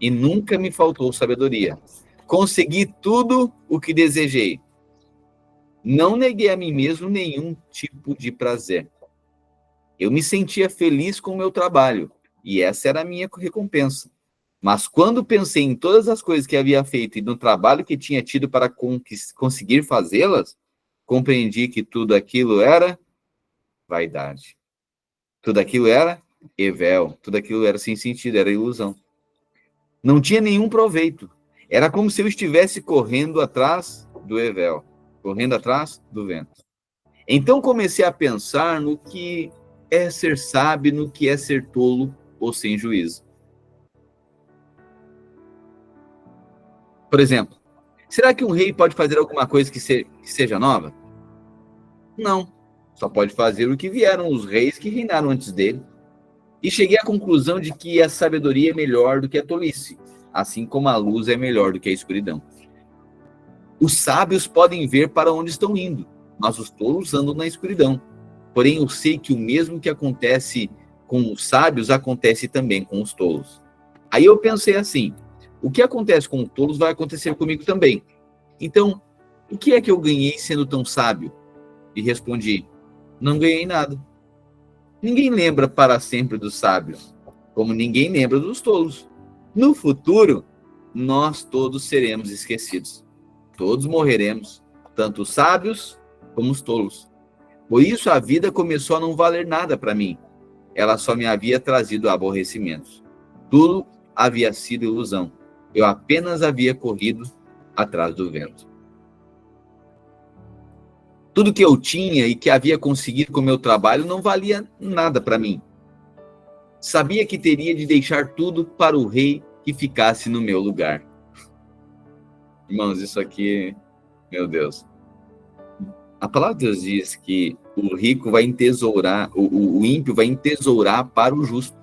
e nunca me faltou sabedoria. Consegui tudo o que desejei. Não neguei a mim mesmo nenhum tipo de prazer. Eu me sentia feliz com o meu trabalho, e essa era a minha recompensa. Mas quando pensei em todas as coisas que havia feito e no trabalho que tinha tido para conseguir fazê-las, compreendi que tudo aquilo era vaidade. Tudo aquilo era evel. Tudo aquilo era sem sentido, era ilusão. Não tinha nenhum proveito. Era como se eu estivesse correndo atrás do evel, correndo atrás do vento. Então comecei a pensar no que é ser sábio, no que é ser tolo ou sem juízo. Por exemplo, será que um rei pode fazer alguma coisa que seja nova? Não. Só pode fazer o que vieram os reis que reinaram antes dele. E cheguei à conclusão de que a sabedoria é melhor do que a tolice, assim como a luz é melhor do que a escuridão. Os sábios podem ver para onde estão indo, mas os tolos andam na escuridão. Porém, eu sei que o mesmo que acontece com os sábios acontece também com os tolos. Aí eu pensei assim, o que acontece com os tolos vai acontecer comigo também. Então, o que é que eu ganhei sendo tão sábio? E respondi, não ganhei nada. Ninguém lembra para sempre dos sábios, como ninguém lembra dos tolos. No futuro, nós todos seremos esquecidos. Todos morreremos, tanto os sábios como os tolos. Por isso a vida começou a não valer nada para mim. Ela só me havia trazido aborrecimentos. Tudo havia sido ilusão. Eu apenas havia corrido atrás do vento. Tudo que eu tinha e que havia conseguido com o meu trabalho não valia nada para mim. Sabia que teria de deixar tudo para o rei que ficasse no meu lugar. Irmãos, isso aqui, meu Deus. A palavra de Deus diz que o rico vai entesourar, o ímpio vai entesourar para o justo.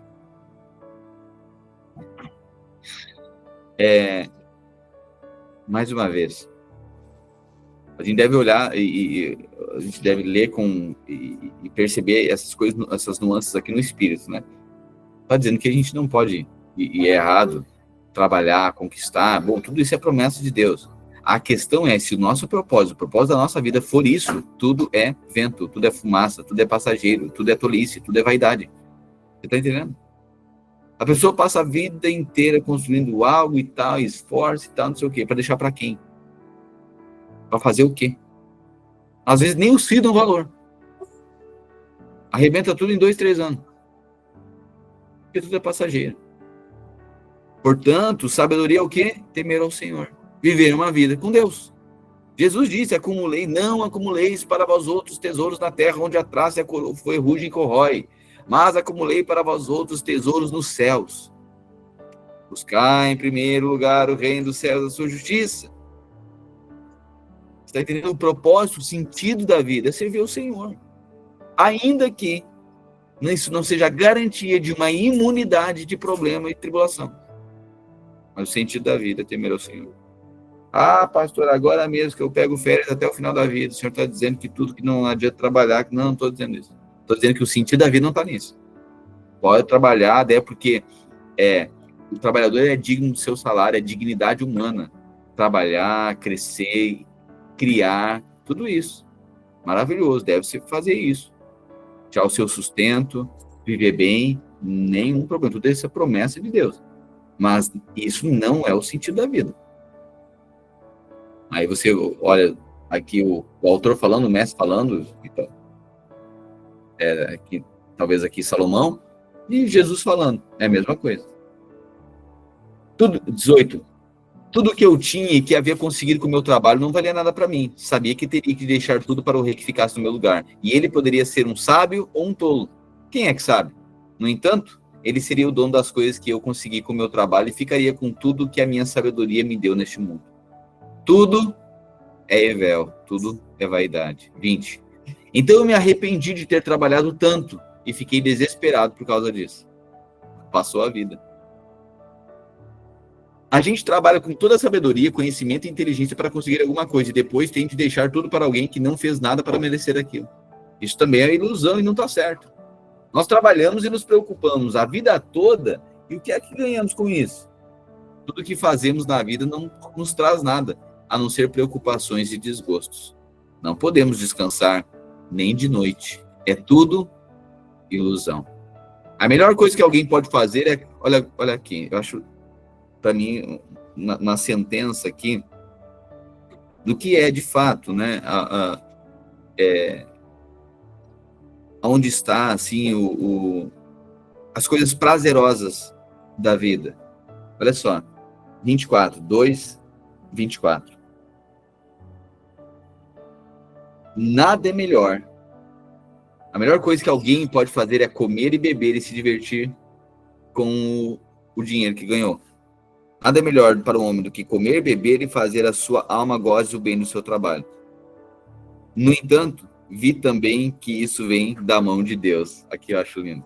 Mais uma vez, a gente deve olhar e a gente deve ler e perceber essas coisas, essas nuances aqui no espírito, né? Está dizendo que a gente não pode, e é errado, trabalhar, conquistar. Bom, tudo isso é promessa de Deus. A questão é se o nosso propósito, o propósito da nossa vida for isso, tudo é vento, tudo é fumaça, tudo é passageiro, tudo é tolice, tudo é vaidade. Você está entendendo? A pessoa passa a vida inteira construindo algo e tal, esforço e tal, não sei o quê, para deixar para quem? Para fazer o quê? Às vezes nem os filhos dão valor. Arrebenta tudo em 2, 3 anos. Porque tudo é passageiro. Portanto, sabedoria é o quê? Temer ao Senhor. Viver uma vida com Deus. Jesus disse, não acumuleis para vós outros tesouros na terra, onde a traça ferrugem e corrói, mas acumulei para vós outros tesouros nos céus. Buscai em primeiro lugar o reino dos céus, a sua justiça. Você está entendendo o propósito, o sentido da vida? É servir ao Senhor. Ainda que isso não seja garantia de uma imunidade de problema e tribulação. Mas o sentido da vida é temer ao Senhor. Ah, pastor, agora mesmo que eu pego férias até o final da vida, o senhor está dizendo que tudo que não adianta trabalhar, não estou dizendo isso. Estou dizendo que o sentido da vida não está nisso. Pode trabalhar, até porque o trabalhador é digno do seu salário, é dignidade humana. Trabalhar, crescer, criar, tudo isso. Maravilhoso, deve-se fazer isso. Tirar o seu sustento, viver bem, nenhum problema. Tudo isso é promessa de Deus. Mas isso não é o sentido da vida. Aí você olha aqui o autor falando, o mestre falando, aqui, talvez aqui Salomão, e Jesus falando, é a mesma coisa. 18. Tudo que eu tinha e que havia conseguido com o meu trabalho não valia nada para mim. Sabia que teria que deixar tudo para o rei que ficasse no meu lugar. E ele poderia ser um sábio ou um tolo. Quem é que sabe? No entanto, ele seria o dono das coisas que eu consegui com o meu trabalho e ficaria com tudo que a minha sabedoria me deu neste mundo. Tudo é evel, tudo é vaidade. 20. Então eu me arrependi de ter trabalhado tanto e fiquei desesperado por causa disso. Passou a vida. A gente trabalha com toda a sabedoria, conhecimento e inteligência para conseguir alguma coisa e depois tem de deixar tudo para alguém que não fez nada para merecer aquilo. Isso também é ilusão e não está certo. Nós trabalhamos e nos preocupamos a vida toda e o que é que ganhamos com isso? Tudo que fazemos na vida não nos traz nada, a não ser preocupações e desgostos. Não podemos descansar nem de noite. É tudo ilusão. A melhor coisa que alguém pode fazer é... Olha aqui, eu acho, para mim, na sentença aqui, do que é de fato, né? onde está, assim, as coisas prazerosas da vida. Olha só, 24. Nada é melhor. A melhor coisa que alguém pode fazer é comer e beber e se divertir com o dinheiro que ganhou. Nada é melhor para o homem do que comer, beber e fazer a sua alma goze o bem do seu trabalho. No entanto, vi também que isso vem da mão de Deus. Aqui eu acho lindo.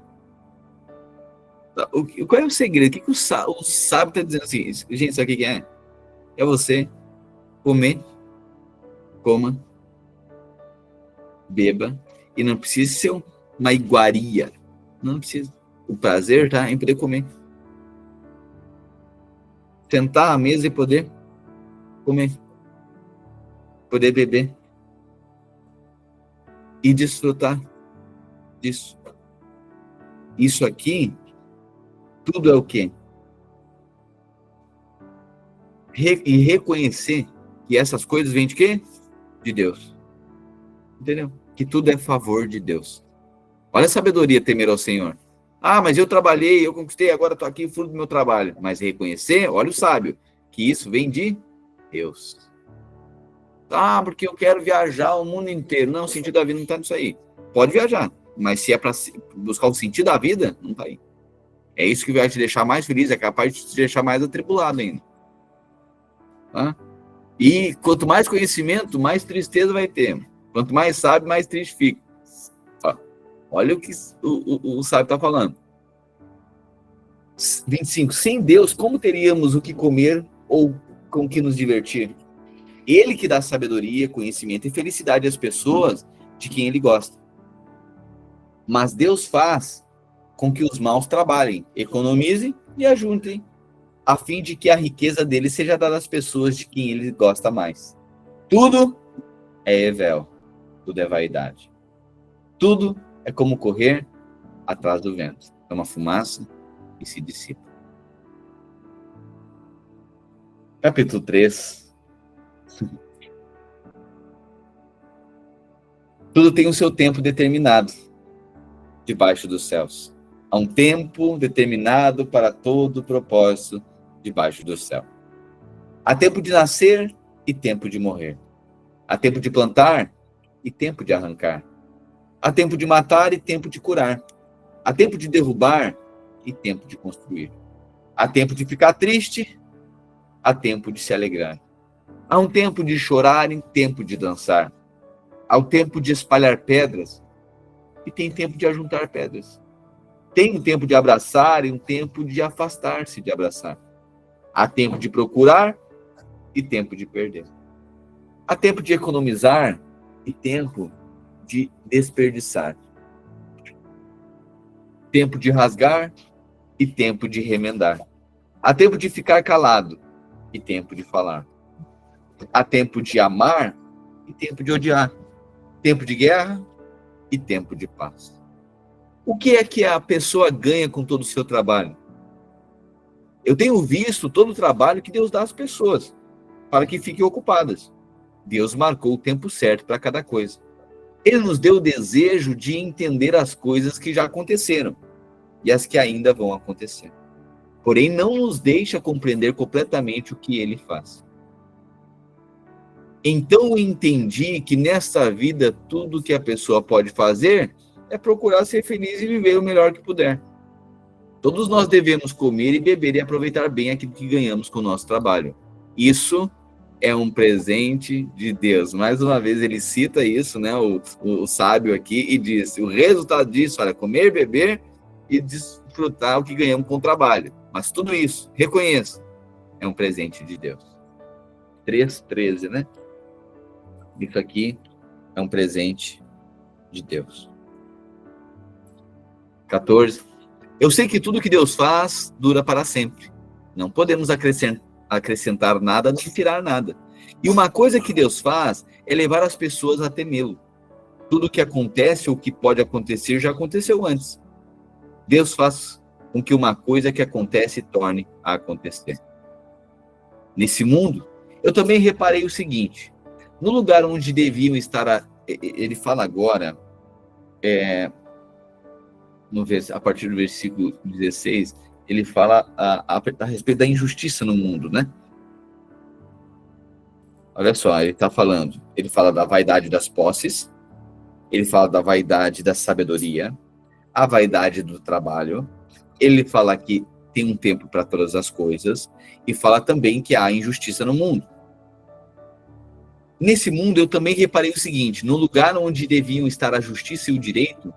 Qual é o segredo? O que o sábio está dizendo assim? Gente, sabe o que é? É você comer, coma, beba, e não precisa ser uma iguaria. Não precisa. O prazer tá em poder comer. Sentar à mesa e poder comer. Poder beber. E desfrutar disso. Isso aqui, tudo é o quê? E reconhecer que essas coisas vêm de quê? De Deus. Entendeu? Que tudo é favor de Deus. Olha a sabedoria, temer ao Senhor. Ah, mas eu trabalhei, eu conquistei, agora estou aqui, fruto do meu trabalho. Mas reconhecer, olha o sábio, que isso vem de Deus. Ah, porque eu quero viajar o mundo inteiro. Não, o sentido da vida não está nisso aí. Pode viajar, mas se é para buscar o sentido da vida, não está aí. É isso que vai te deixar mais feliz, é capaz de te deixar mais atribulado ainda. Tá? E quanto mais conhecimento, mais tristeza vai ter. Quanto mais sabe, mais triste fica. Olha o que o sábio está falando. 25. Sem Deus, como teríamos o que comer ou com que nos divertir? Ele que dá sabedoria, conhecimento e felicidade às pessoas de quem ele gosta. Mas Deus faz com que os maus trabalhem, economizem e ajuntem, a fim de que a riqueza dele seja dada às pessoas de quem ele gosta mais. Tudo é Evel, tudo é vaidade. Tudo é como correr atrás do vento. É uma fumaça e se dissipa. Capítulo 3. Tudo tem o seu tempo determinado debaixo dos céus. Há um tempo determinado para todo propósito debaixo do céu. Há tempo de nascer e tempo de morrer. Há tempo de plantar e tempo de arrancar. Há tempo de matar e tempo de curar. Há tempo de derrubar e tempo de construir. Há tempo de ficar triste, há tempo de se alegrar. Há um tempo de chorar e tempo de dançar. Há o tempo de espalhar pedras e tem tempo de ajuntar pedras. Tem um tempo de abraçar e um tempo de afastar-se de abraçar. Há tempo de procurar e tempo de perder. Há tempo de economizar e tempo de desperdiçar. Tempo de rasgar e tempo de remendar. Há tempo de ficar calado e tempo de falar. Há tempo de amar e tempo de odiar. Tempo de guerra e tempo de paz. O que é que a pessoa ganha com todo o seu trabalho? Eu tenho visto todo o trabalho que Deus dá às pessoas para que fiquem ocupadas. Deus marcou o tempo certo para cada coisa. Ele nos deu o desejo de entender as coisas que já aconteceram e as que ainda vão acontecer. Porém, não nos deixa compreender completamente o que ele faz. Então, eu entendi que nesta vida, tudo que a pessoa pode fazer é procurar ser feliz e viver o melhor que puder. Todos nós devemos comer e beber e aproveitar bem aquilo que ganhamos com o nosso trabalho. Isso é um presente de Deus. Mais uma vez ele cita isso, né, o sábio aqui, e diz, o resultado disso, olha, comer, beber e desfrutar o que ganhamos com o trabalho. Mas tudo isso, reconheça, é um presente de Deus. 3:13, né? Isso aqui é um presente de Deus. 14. Eu sei que tudo que Deus faz dura para sempre. Não podemos acrescentar nada, nem tirar nada. E uma coisa que Deus faz é levar as pessoas a temê-lo. Tudo que acontece ou que pode acontecer já aconteceu antes. Deus faz com que uma coisa que acontece torne a acontecer. Nesse mundo, eu também reparei o seguinte: no lugar onde deviam estar ele fala agora, a partir do versículo 16, ele fala a respeito da injustiça no mundo, né? Olha só, ele fala da vaidade das posses, ele fala da vaidade da sabedoria, a vaidade do trabalho, ele fala que tem um tempo para todas as coisas, e fala também que há injustiça no mundo. Nesse mundo, eu também reparei o seguinte: no lugar onde deviam estar a justiça e o direito,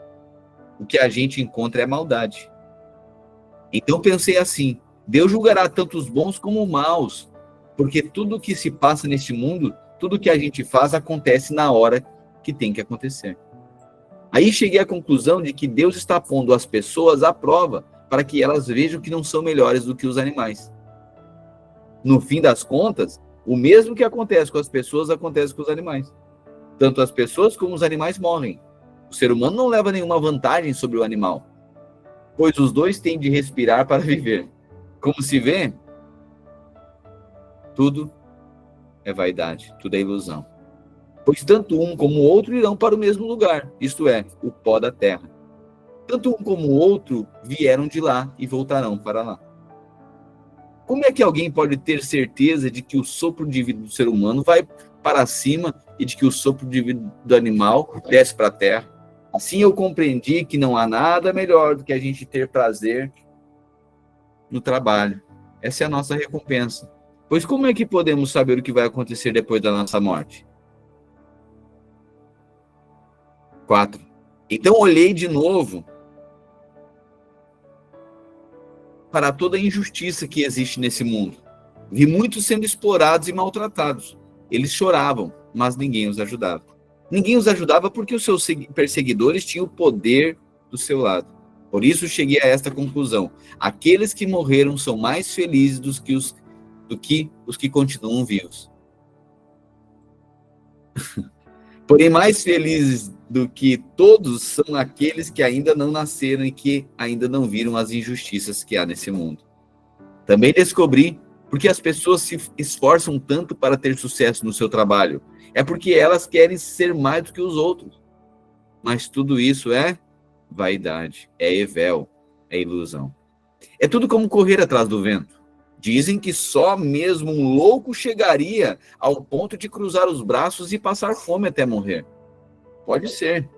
o que a gente encontra é a maldade. Então pensei assim: Deus julgará tanto os bons como os maus, porque tudo que se passa neste mundo, tudo que a gente faz, acontece na hora que tem que acontecer. Aí cheguei à conclusão de que Deus está pondo as pessoas à prova para que elas vejam que não são melhores do que os animais. No fim das contas, o mesmo que acontece com as pessoas acontece com os animais. Tanto as pessoas como os animais morrem. O ser humano não leva nenhuma vantagem sobre o animal, pois os dois têm de respirar para viver. Como se vê, tudo é vaidade, tudo é ilusão. Pois tanto um como o outro irão para o mesmo lugar, isto é, o pó da terra. Tanto um como o outro vieram de lá e voltarão para lá. Como é que alguém pode ter certeza de que o sopro de vida do ser humano vai para cima e de que o sopro de vida do animal desce para a terra? Assim eu compreendi que não há nada melhor do que a gente ter prazer no trabalho. Essa é a nossa recompensa. Pois como é que podemos saber o que vai acontecer depois da nossa morte? 4. Então olhei de novo para toda a injustiça que existe nesse mundo. Vi muitos sendo explorados e maltratados. Eles choravam, mas ninguém os ajudava. Ninguém os ajudava porque os seus perseguidores tinham o poder do seu lado. Por isso cheguei a esta conclusão: aqueles que morreram são mais felizes do que os que continuam vivos. Porém, mais felizes do que todos são aqueles que ainda não nasceram e que ainda não viram as injustiças que há nesse mundo. Também descobri porque as pessoas se esforçam tanto para ter sucesso no seu trabalho. É porque elas querem ser mais do que os outros. Mas tudo isso é vaidade, é evel, é ilusão. É tudo como correr atrás do vento. Dizem que só mesmo um louco chegaria ao ponto de cruzar os braços e passar fome até morrer. Pode ser.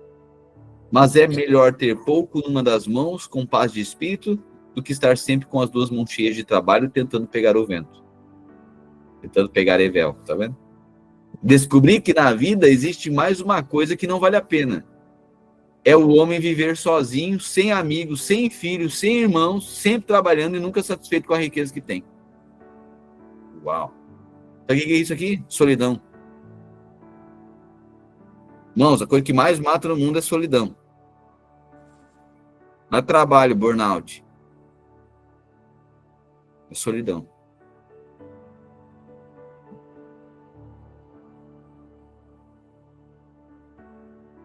Mas é melhor ter pouco numa das mãos, com paz de espírito, do que estar sempre com as duas mãos cheias de trabalho tentando pegar o vento. Tentando pegar evel, tá vendo? Descobri que na vida existe mais uma coisa que não vale a pena. É o homem viver sozinho, sem amigos, sem filhos, sem irmãos, sempre trabalhando e nunca satisfeito com a riqueza que tem. Uau! Sabe o que é isso aqui? Solidão. Irmãos, a coisa que mais mata no mundo é solidão. Não é trabalho, burnout. É solidão.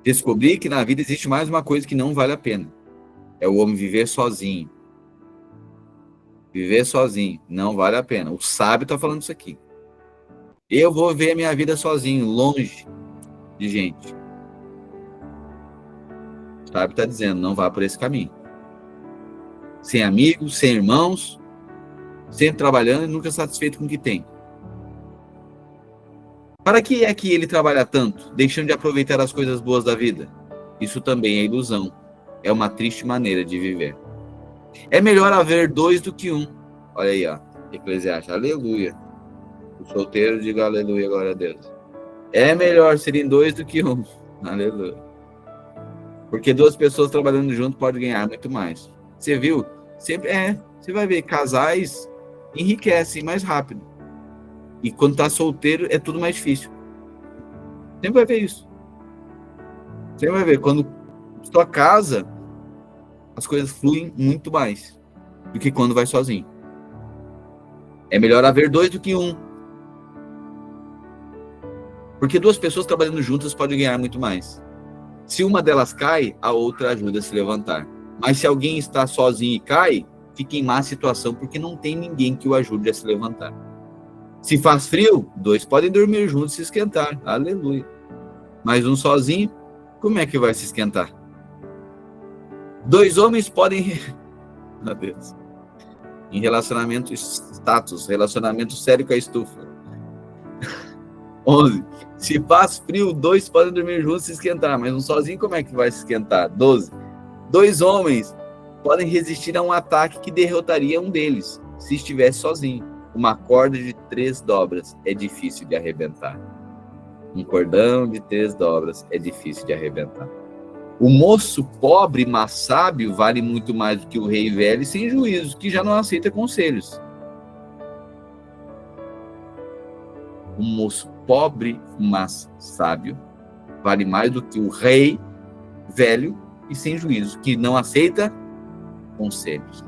Descobri que na vida existe mais uma coisa que não vale a pena. É o homem viver sozinho. Viver sozinho não vale a pena. O sábio está falando isso aqui. Eu vou ver a minha vida sozinho, longe de gente. O sábio está dizendo, não vá por esse caminho. Sem amigos, sem irmãos, sempre trabalhando e nunca satisfeito com o que tem. Para que é que ele trabalha tanto, deixando de aproveitar as coisas boas da vida? Isso também é ilusão. É uma triste maneira de viver. É melhor haver dois do que um. Olha aí, ó. Eclesiastes. Aleluia. O solteiro diga aleluia, glória a Deus. É melhor serem dois do que um. Aleluia. Porque duas pessoas trabalhando junto podem ganhar muito mais. Você viu? Sempre você vai ver, casais enriquecem mais rápido. E quando tá solteiro, é tudo mais difícil. Sempre vai ver isso. Sempre vai ver. Quando sua casa, as coisas fluem muito mais do que quando vai sozinho. É melhor haver dois do que um. Porque duas pessoas trabalhando juntas podem ganhar muito mais. Se uma delas cai, a outra ajuda a se levantar. Mas se alguém está sozinho e cai, fica em má situação porque não tem ninguém que o ajude a se levantar. Se faz frio, dois podem dormir juntos e se esquentar. Aleluia. mas um sozinho, como é que vai se esquentar? 2 homens podem... Meu Deus. Em relacionamento status, relacionamento sério com a estufa. 11. Se faz frio, 2 podem dormir juntos e se esquentar, mas um sozinho como é que vai se esquentar? 12. 2 homens podem resistir a um ataque que derrotaria um deles, se estivesse sozinho. Uma corda de 3 dobras é difícil de arrebentar. Um cordão de 3 dobras é difícil de arrebentar. O moço pobre, mas sábio, vale muito mais do que o rei velho e sem juízo, que já não aceita conselhos. O moço pobre, mas sábio, vale mais do que o rei velho e sem juízo, que não aceita conselhos.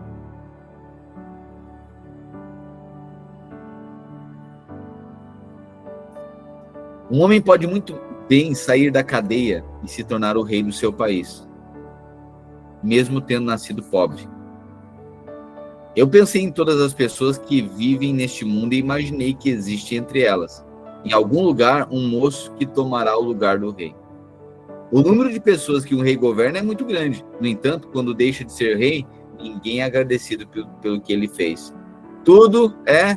Um homem pode muito bem sair da cadeia e se tornar o rei do seu país, mesmo tendo nascido pobre. Eu pensei em todas as pessoas que vivem neste mundo e imaginei que existe entre elas, em algum lugar, um moço que tomará o lugar do rei. O número de pessoas que um rei governa é muito grande. No entanto, quando deixa de ser rei, ninguém é agradecido pelo que ele fez. Tudo é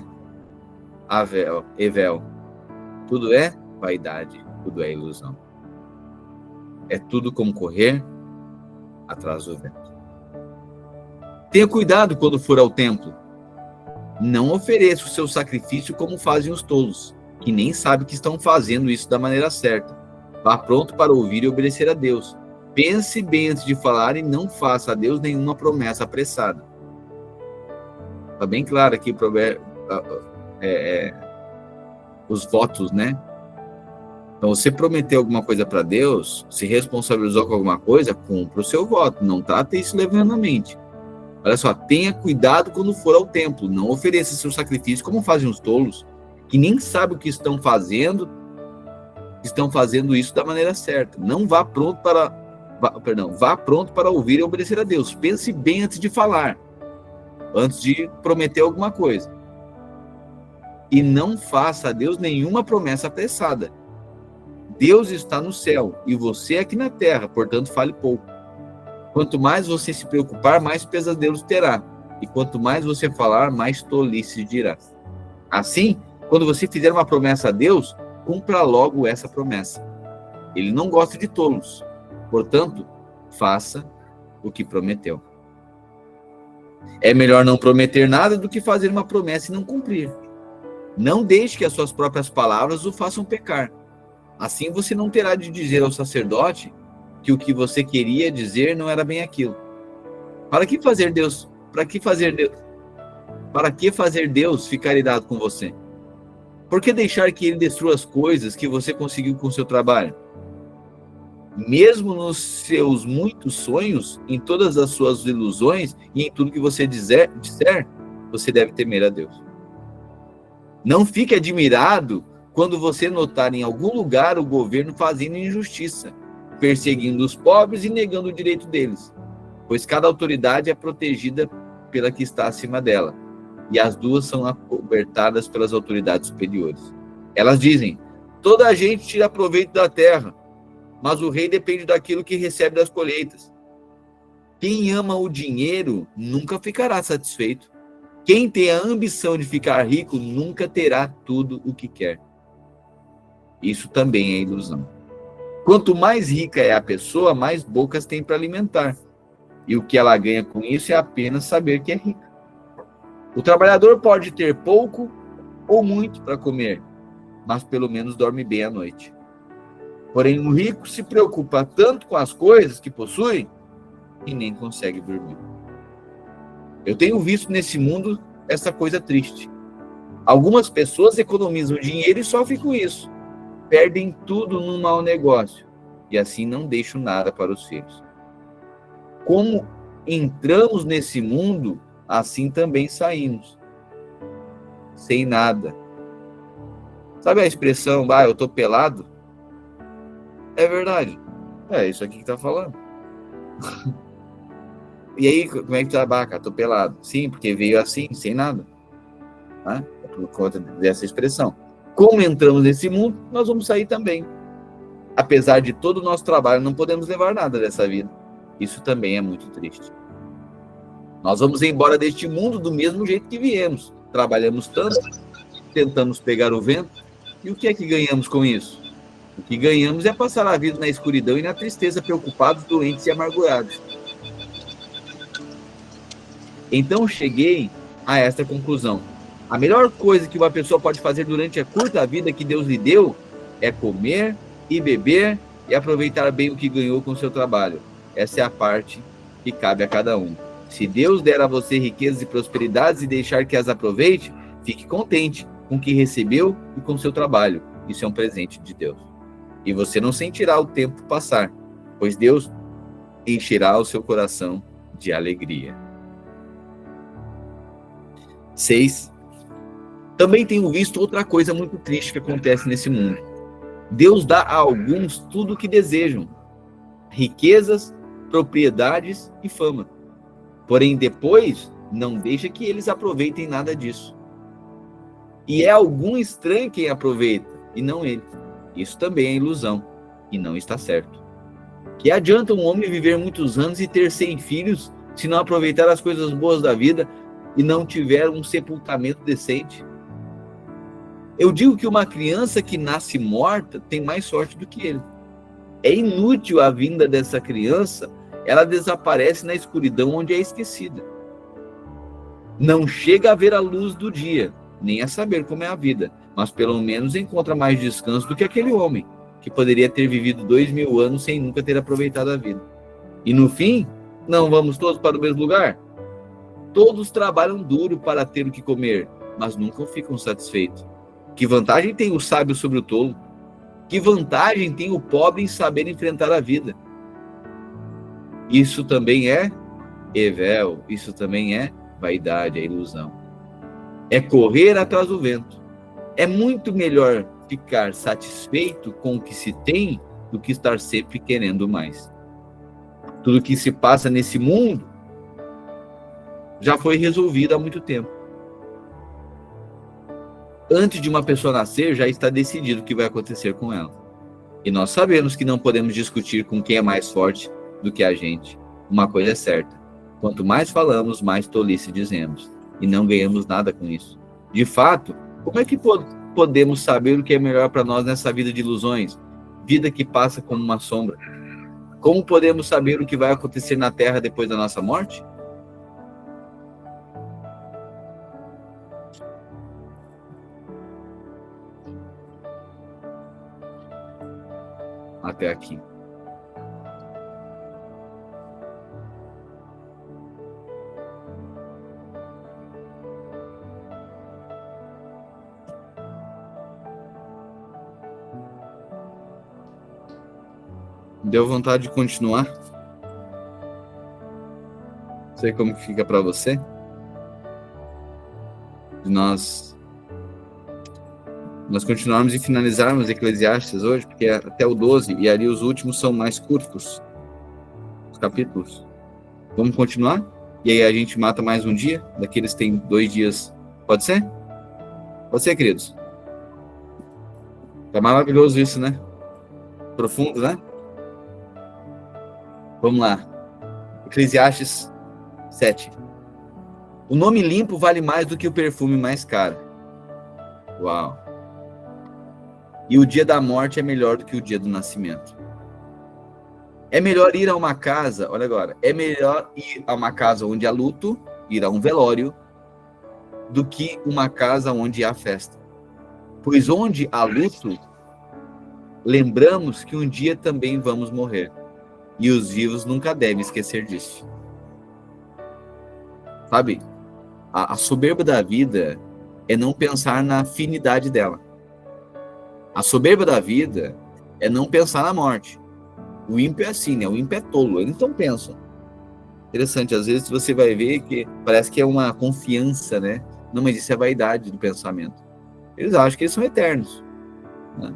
evel. Tudo é vaidade. Tudo é ilusão. É tudo como correr atrás do vento. Tenha cuidado quando for ao templo. Não ofereça o seu sacrifício como fazem os tolos, que nem sabem que estão fazendo isso da maneira certa. Vá pronto para ouvir e obedecer a Deus. Pense bem antes de falar e não faça a Deus nenhuma promessa apressada. Está bem claro aqui os votos, né? Então, você prometeu alguma coisa para Deus, se responsabilizou com alguma coisa, cumpra o seu voto. Não trate isso levianamente. Olha só, tenha cuidado quando for ao templo. Não ofereça seu sacrifício como fazem os tolos, que nem sabem o que estão fazendo isso da maneira certa. Não vá pronto vá pronto para ouvir e obedecer a Deus. Pense bem antes de falar, antes de prometer alguma coisa. E não faça a Deus nenhuma promessa apressada. Deus está no céu e você aqui na terra, portanto fale pouco. Quanto mais você se preocupar, mais pesadelos terá. E quanto mais você falar, mais tolice dirá. Assim, quando você fizer uma promessa a Deus, cumpra logo essa promessa. Ele não gosta de tolos. Portanto, faça o que prometeu. É melhor não prometer nada do que fazer uma promessa e não cumprir. Não deixe que as suas próprias palavras o façam pecar. Assim você não terá de dizer ao sacerdote que o que você queria dizer não era bem aquilo. Para que fazer Deus ficar irado com você? Por que deixar que ele destrua as coisas que você conseguiu com o seu trabalho? Mesmo nos seus muitos sonhos, em todas as suas ilusões e em tudo que você disser, você deve temer a Deus. Não fique admirado quando você notar em algum lugar o governo fazendo injustiça, perseguindo os pobres e negando o direito deles, pois cada autoridade é protegida pela que está acima dela, e as duas são acobertadas pelas autoridades superiores. Elas dizem: toda a gente tira proveito da terra, mas o rei depende daquilo que recebe das colheitas. Quem ama o dinheiro nunca ficará satisfeito. Quem tem a ambição de ficar rico nunca terá tudo o que quer. Isso também é ilusão. Quanto mais rica é a pessoa, mais bocas tem para alimentar. E o que ela ganha com isso é apenas saber que é rica. O trabalhador pode ter pouco ou muito para comer, mas pelo menos dorme bem à noite. Porém, o rico se preocupa tanto com as coisas que possui e nem consegue dormir. Eu tenho visto nesse mundo essa coisa triste. Algumas pessoas economizam dinheiro e sofrem com isso. Perdem tudo num mau negócio e assim não deixam nada para os filhos. Como entramos nesse mundo, assim também saímos. Sem nada. Sabe a expressão, eu tô pelado? É verdade. É isso aqui que tá falando. E aí, como é que tá, cara? Tô pelado. Sim, porque veio assim, sem nada. Né? Por conta dessa expressão. Como entramos nesse mundo, nós vamos sair também. apesar de todo o nosso trabalho, não podemos levar nada dessa vida. Isso também é muito triste. Nós vamos embora deste mundo do mesmo jeito que viemos. Trabalhamos tanto, tentamos pegar o vento, e o que é que ganhamos com isso? O que ganhamos é passar a vida na escuridão e na tristeza, preocupados, doentes e amargurados. Então cheguei a esta conclusão. A melhor coisa que uma pessoa pode fazer durante a curta vida que Deus lhe deu é comer e beber e aproveitar bem o que ganhou com o seu trabalho. Essa é a parte que cabe a cada um. Se Deus der a você riquezas e prosperidades e deixar que as aproveite, fique contente com o que recebeu e com o seu trabalho. Isso é um presente de Deus. E você não sentirá o tempo passar, pois Deus encherá o seu coração de alegria. 6. Também tenho visto outra coisa muito triste que acontece nesse mundo. Deus dá a alguns tudo o que desejam: riquezas, propriedades e fama. Porém, depois, não deixa que eles aproveitem nada disso. E é algum estranho quem aproveita, e não ele. Isso também é ilusão, e não está certo. Que adianta um homem viver muitos anos e ter 100 filhos, se não aproveitar as coisas boas da vida e não tiver um sepultamento decente? Eu digo que uma criança que nasce morta tem mais sorte do que ele. É inútil a vinda dessa criança, ela desaparece na escuridão onde é esquecida. Não chega a ver a luz do dia, nem a saber como é a vida, mas pelo menos encontra mais descanso do que aquele homem, que poderia ter vivido 2000 anos sem nunca ter aproveitado a vida. E no fim, não vamos todos para o mesmo lugar? Todos trabalham duro para ter o que comer, mas nunca ficam satisfeitos. Que vantagem tem o sábio sobre o tolo? Que vantagem tem o pobre em saber enfrentar a vida? Isso também é evel, isso também é vaidade, é ilusão. É correr atrás do vento. É muito melhor ficar satisfeito com o que se tem do que estar sempre querendo mais. Tudo que se passa nesse mundo já foi resolvido há muito tempo. Antes de uma pessoa nascer, já está decidido o que vai acontecer com ela. E nós sabemos que não podemos discutir com quem é mais forte do que a gente. Uma coisa é certa: quanto mais falamos, mais tolice dizemos. E não ganhamos nada com isso. De fato, como é que podemos saber o que é melhor para nós nessa vida de ilusões? Vida que passa como uma sombra. Como podemos saber o que vai acontecer na Terra depois da nossa morte? Até aqui. Deu vontade de continuar? Não sei como fica para você. Nós continuarmos e finalizarmos Eclesiastes hoje, porque é até o 12, e ali os últimos são mais curtos, os capítulos. Vamos continuar? E aí a gente mata mais um dia, daqueles que tem 2 dias. Pode ser? Pode ser, queridos? Tá maravilhoso isso, né? Profundo, né? Vamos lá. Eclesiastes 7. O nome limpo vale mais do que o perfume mais caro. Uau. E o dia da morte é melhor do que o dia do nascimento. É melhor ir a uma casa, olha agora, é melhor ir a uma casa onde há luto, ir a um velório, do que uma casa onde há festa. Pois onde há luto, lembramos que um dia também vamos morrer. E os vivos nunca devem esquecer disso. Sabe? A soberba da vida é não pensar na finidade dela. A soberba da vida é não pensar na morte. O ímpio é assim, né? O ímpio é tolo, eles não pensam. Interessante, às vezes você vai ver que parece que é uma confiança, né? Não, mas isso é vaidade do pensamento. Eles acham que eles são eternos, né?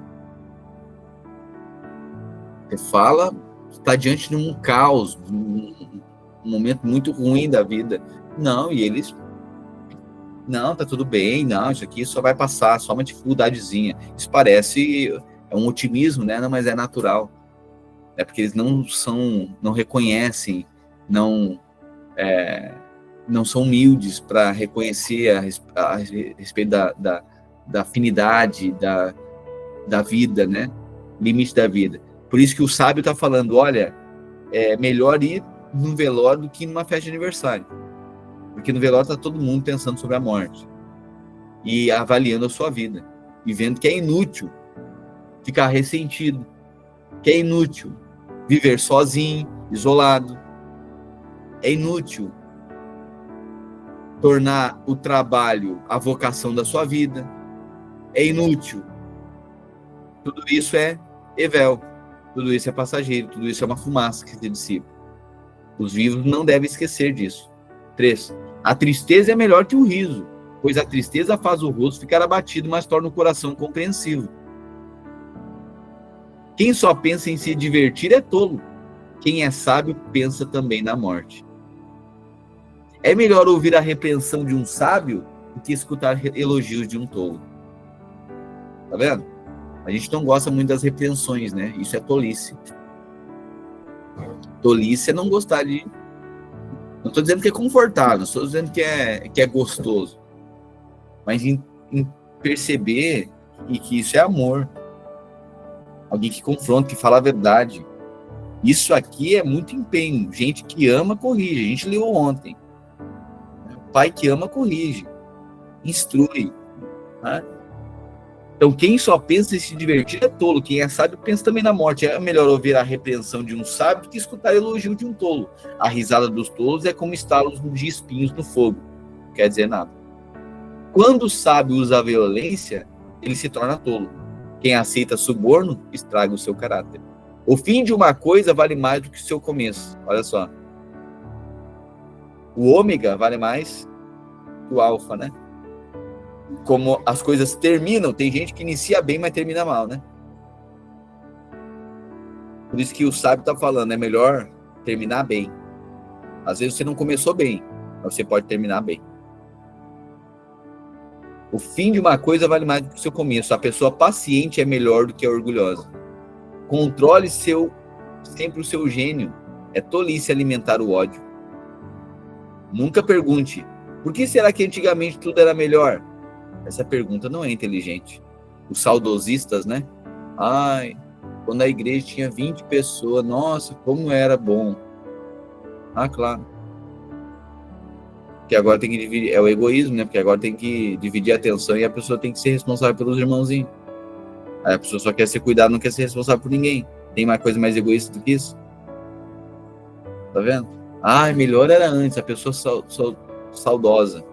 Você fala, está diante de um caos, um momento muito ruim da vida. Não, e eles... Não, tá tudo bem, não, isso aqui só vai passar, só uma dificuldadezinha. Isso parece É um otimismo, né? Não, mas é natural. É porque eles não reconhecem, não são humildes para reconhecer a respeito da afinidade da vida, né? Limite da vida. Por isso que o sábio está falando, olha, é melhor ir num velório do que numa festa de aniversário. Porque no velório está todo mundo pensando sobre a morte e avaliando a sua vida e vendo que é inútil ficar ressentido, que é inútil viver sozinho, isolado, é inútil tornar o trabalho a vocação da sua vida, é inútil. Tudo isso é evel, tudo isso é passageiro, tudo isso é uma fumaça que se dissipa. Os vivos não devem esquecer disso. 3. A tristeza é melhor que o riso, pois a tristeza faz o rosto ficar abatido, mas torna o coração compreensivo. Quem só pensa em se divertir é tolo. Quem é sábio pensa também na morte. É melhor ouvir a repreensão de um sábio do que escutar elogios de um tolo. Tá vendo? A gente não gosta muito das repreensões, né? Isso é tolice. Tolice é não gostar de... Não estou dizendo que é confortável, estou dizendo que é gostoso. Mas em perceber que isso é amor. Alguém que confronta, que fala a verdade. Isso aqui é muito empenho. Gente que ama, corrige. A gente leu ontem. Pai que ama, corrige. Instrui. Né? Então, quem só pensa em se divertir é tolo. Quem é sábio pensa também na morte. É melhor ouvir a repreensão de um sábio do que escutar elogio de um tolo. A risada dos tolos é como estalos de espinhos no fogo. Não quer dizer nada. Quando o sábio usa a violência, ele se torna tolo. Quem aceita suborno, estraga o seu caráter. O fim de uma coisa vale mais do que o seu começo. Olha só. O ômega vale mais que o alfa, né? Como as coisas terminam, tem gente que inicia bem, mas termina mal, né? Por isso que o sábio está falando, é melhor terminar bem. Às vezes você não começou bem, mas você pode terminar bem. O fim de uma coisa vale mais do que o seu começo. A pessoa paciente é melhor do que a orgulhosa. Controle sempre o seu gênio. É tolice alimentar o ódio. Nunca pergunte, por que será que antigamente tudo era melhor? Essa pergunta não é inteligente. Os saudosistas, né? Ai, quando a igreja tinha 20 pessoas, nossa, como era bom. Ah, claro. Porque agora tem que dividir, é o egoísmo, né? Porque agora tem que dividir a atenção e a pessoa tem que ser responsável pelos irmãozinhos. Aí a pessoa só quer ser cuidada, não quer ser responsável por ninguém. Tem uma coisa mais egoísta do que isso? Tá vendo? Ah, melhor era antes, a pessoa saudosa.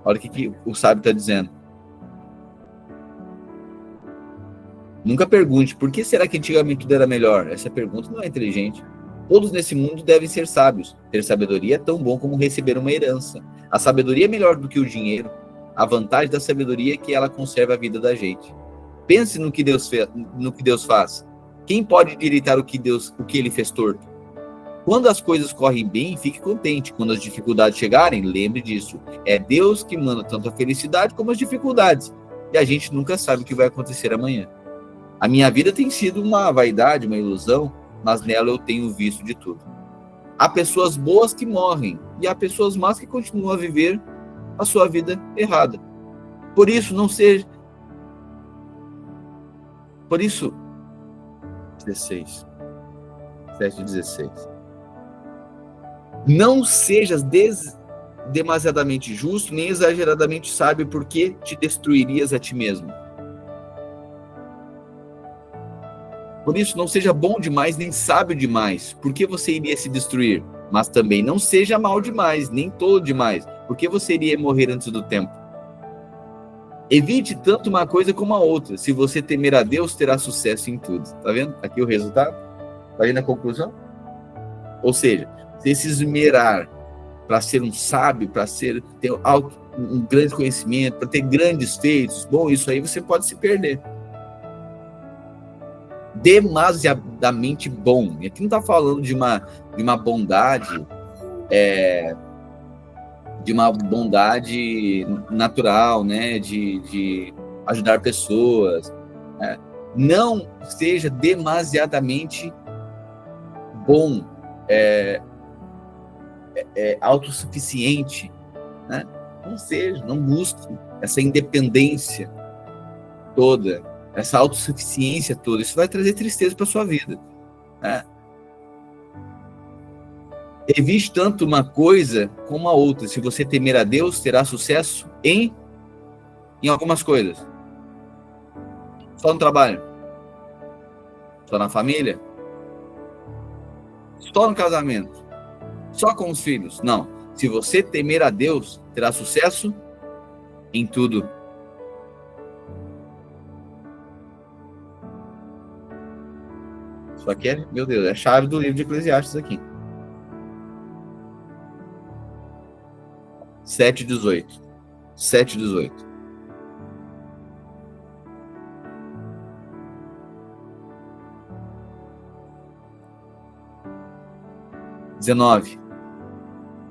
Olha o que o sábio está dizendo. Nunca pergunte, por que será que antigamente tudo era melhor? Essa pergunta não é inteligente. Todos nesse mundo devem ser sábios. Ter sabedoria é tão bom como receber uma herança. A sabedoria é melhor do que o dinheiro. A vantagem da sabedoria é que ela conserva a vida da gente. Pense no que Deus faz. Quem pode endireitar o que ele fez torto? Quando as coisas correm bem, fique contente. Quando as dificuldades chegarem, lembre disso. É Deus que manda tanto a felicidade como as dificuldades. E a gente nunca sabe o que vai acontecer amanhã. A minha vida tem sido uma vaidade, uma ilusão, mas nela eu tenho visto de tudo. Há pessoas boas que morrem e há pessoas más que continuam a viver a sua vida errada. Por isso, 16. Não sejas demasiadamente justo, nem exageradamente sábio, porque te destruirias a ti mesmo. Por isso, não seja bom demais, nem sábio demais, porque você iria se destruir. Mas também não seja mal demais, nem tolo demais, porque você iria morrer antes do tempo. Evite tanto uma coisa como a outra. Se você temer a Deus, terá sucesso em tudo. Tá vendo? Aqui o resultado. Tá vendo a conclusão? Ou seja, você se esmerar para ser um sábio, para ter um grande conhecimento, para ter grandes feitos, bom, isso aí você pode se perder. Demasiadamente bom. E aqui não está falando de uma bondade, de uma bondade natural, né? De ajudar pessoas, né? Não seja demasiadamente bom, autossuficiente, né? Não seja, não busque essa independência toda, essa autossuficiência toda. Isso vai trazer tristeza para sua vida, né? Evite tanto uma coisa como a outra. Se você temer a Deus, terá sucesso em algumas coisas. Só no trabalho? Só na família? Só no casamento? Só com os filhos? Não. Se você temer a Deus, terá sucesso em tudo. Isso aqui é, meu Deus, é a chave do livro de Eclesiastes aqui. 7:18. 7:18.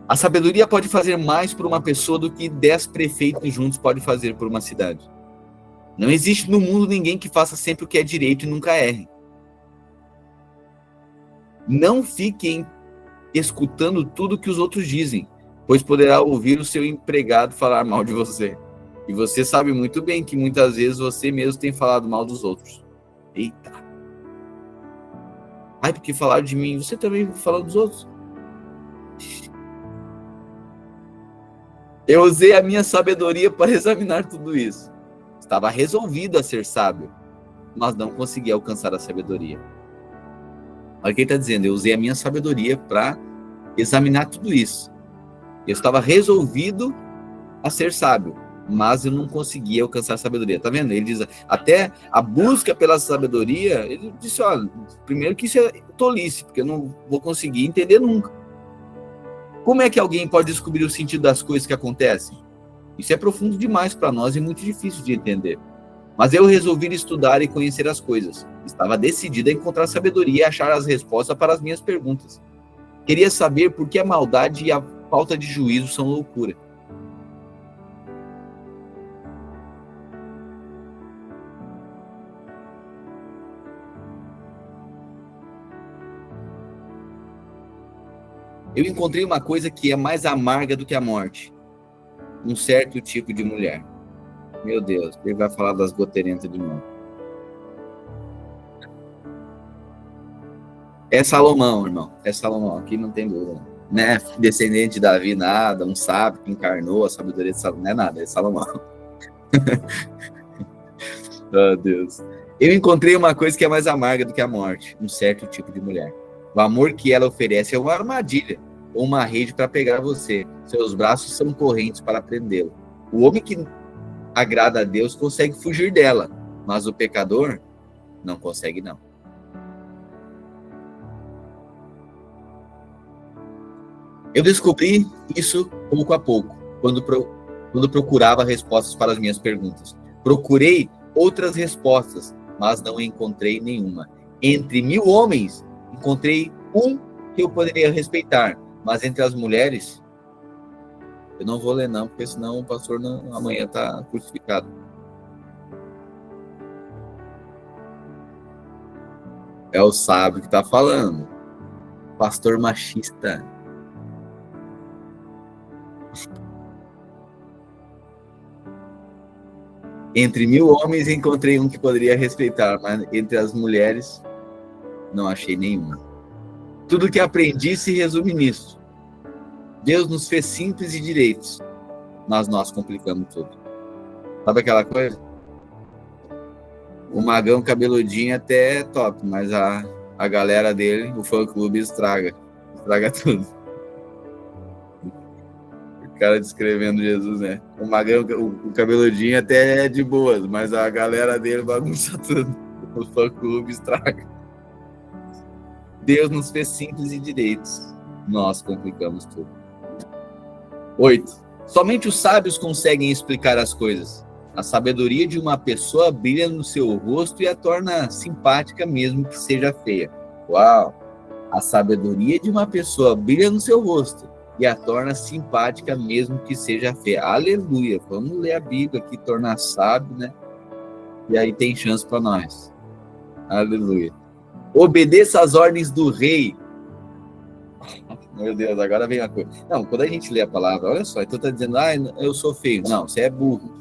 A sabedoria pode fazer mais por uma pessoa do que 10 prefeitos juntos podem fazer por uma cidade. Não existe no mundo ninguém que faça sempre o que é direito e nunca erre. Não fiquem escutando tudo que os outros dizem, pois poderá ouvir o seu empregado falar mal de você. E você sabe muito bem que muitas vezes você mesmo tem falado mal dos outros. Eita! Ai, porque falaram de mim, você também falou dos outros? Eu usei a minha sabedoria para examinar tudo isso. Estava resolvido a ser sábio, mas não consegui alcançar a sabedoria. Olha o que ele está dizendo, eu usei a minha sabedoria para examinar tudo isso. Eu estava resolvido a ser sábio, mas eu não conseguia alcançar a sabedoria. Tá vendo? Ele diz, até a busca pela sabedoria, ele disse, olha, primeiro que isso é tolice, porque eu não vou conseguir entender nunca. Como é que alguém pode descobrir o sentido das coisas que acontecem? Isso é profundo demais para nós e muito difícil de entender. Mas eu resolvi estudar e conhecer as coisas. Estava decidido a encontrar sabedoria e achar as respostas para as minhas perguntas. Queria saber por que a maldade e a falta de juízo são loucura. Eu encontrei uma coisa que é mais amarga do que a morte. Um certo tipo de mulher. Meu Deus, ele vai falar das goteirentas de novo. É Salomão, irmão. É Salomão, aqui não tem dúvida. Não é descendente de Davi, nada. Um sábio que encarnou a sabedoria de Salomão. Não é nada, é Salomão. Oh, Deus. Eu encontrei uma coisa que é mais amarga do que a morte. Um certo tipo de mulher. O amor que ela oferece é uma armadilha, ou uma rede para pegar você. Seus braços são correntes para prendê-lo. O homem que agrada a Deus consegue fugir dela, mas o pecador não consegue, não. Eu descobri isso pouco a pouco, quando procurava respostas para as minhas perguntas. Procurei outras respostas, mas não encontrei nenhuma. Entre 1000 homens, encontrei um que eu poderia respeitar, mas entre as mulheres, eu não vou ler não, porque senão o pastor amanhã está crucificado. É o sábio que está falando. Pastor machista. Entre 1000 homens encontrei um que poderia respeitar, mas entre as mulheres não achei nenhuma. Tudo que aprendi se resume nisso. Deus nos fez simples e direitos, mas nós complicamos tudo. Sabe aquela coisa? O magão cabeludinho até é top, mas a galera dele, o fã-clube, estraga tudo. O cara descrevendo Jesus, né? O magão, o cabeludinho até é de boas, mas a galera dele bagunça tudo. O fã-clube estraga. Deus nos fez simples e direitos. Nós complicamos tudo. 8. Somente os sábios conseguem explicar as coisas. A sabedoria de uma pessoa brilha no seu rosto e a torna simpática mesmo que seja feia. Uau! A sabedoria de uma pessoa brilha no seu rosto e a torna simpática mesmo que seja feia. Aleluia! Vamos ler a Bíblia aqui, tornar sábio, né? E aí tem chance para nós. Aleluia. Obedeça às ordens do rei. Meu Deus, agora vem a coisa. Não, quando a gente lê a palavra, olha só, então tá dizendo, eu sou feio. Não, você é burro.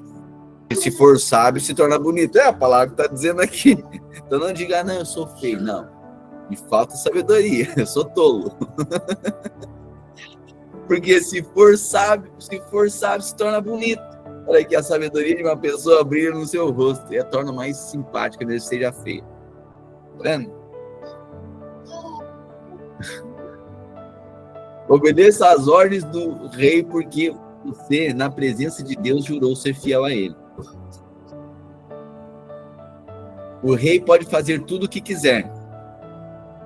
Se for sábio, se torna bonito. É a palavra que tá dizendo aqui. Então não diga, não, eu sou feio. Não, me falta sabedoria, eu sou tolo. Porque se for sábio, se torna bonito. Olha aqui, a sabedoria de uma pessoa brilha no seu rosto e a torna mais simpática, mesmo que seja feia. Tá vendo? Obedeça às ordens do rei, porque você, na presença de Deus, jurou ser fiel a ele. O rei pode fazer tudo o que quiser.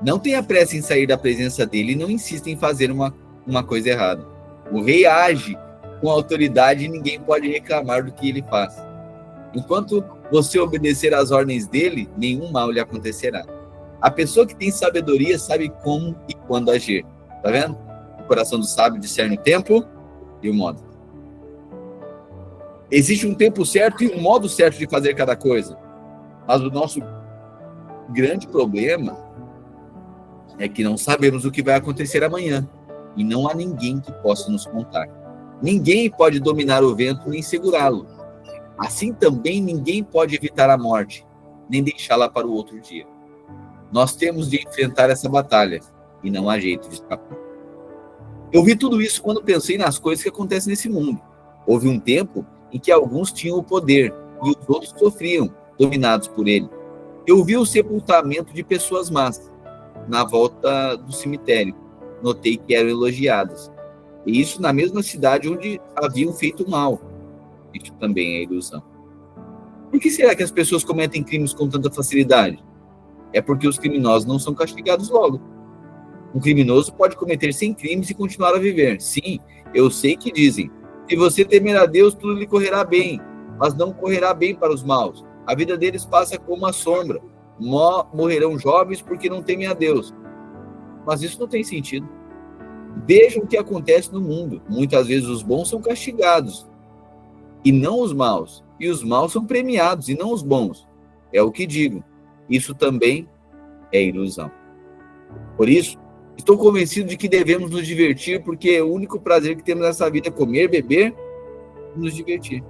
Não tenha pressa em sair da presença dele e não insista em fazer uma coisa errada. O rei age com autoridade e ninguém pode reclamar do que ele faz. Enquanto você obedecer às ordens dele, nenhum mal lhe acontecerá. A pessoa que tem sabedoria sabe como e quando agir. Tá vendo? O coração do sábio discerne o tempo e o modo. Existe um tempo certo e um modo certo de fazer cada coisa. Mas o nosso grande problema é que não sabemos o que vai acontecer amanhã. E não há ninguém que possa nos contar. Ninguém pode dominar o vento nem segurá-lo. Assim também ninguém pode evitar a morte, nem deixá-la para o outro dia. Nós temos de enfrentar essa batalha e não há jeito de escapar. Eu vi tudo isso quando pensei nas coisas que acontecem nesse mundo. Houve um tempo em que alguns tinham o poder e os outros sofriam, dominados por ele. Eu vi o sepultamento de pessoas más na volta do cemitério. Notei que eram elogiadas. E isso na mesma cidade onde haviam feito mal. Isso também é ilusão. Por que será que as pessoas cometem crimes com tanta facilidade? É porque os criminosos não são castigados logo. Um criminoso pode cometer 100 crimes e continuar a viver. Sim, eu sei que dizem. Se você temer a Deus, tudo lhe correrá bem. Mas não correrá bem para os maus. A vida deles passa como uma sombra. Morrerão jovens porque não temem a Deus. Mas isso não tem sentido. Vejam o que acontece no mundo. Muitas vezes os bons são castigados e não os maus. E os maus são premiados e não os bons. É o que digo. Isso também é ilusão. Por isso, estou convencido de que devemos nos divertir, porque o único prazer que temos nessa vida é comer, beber e nos divertir.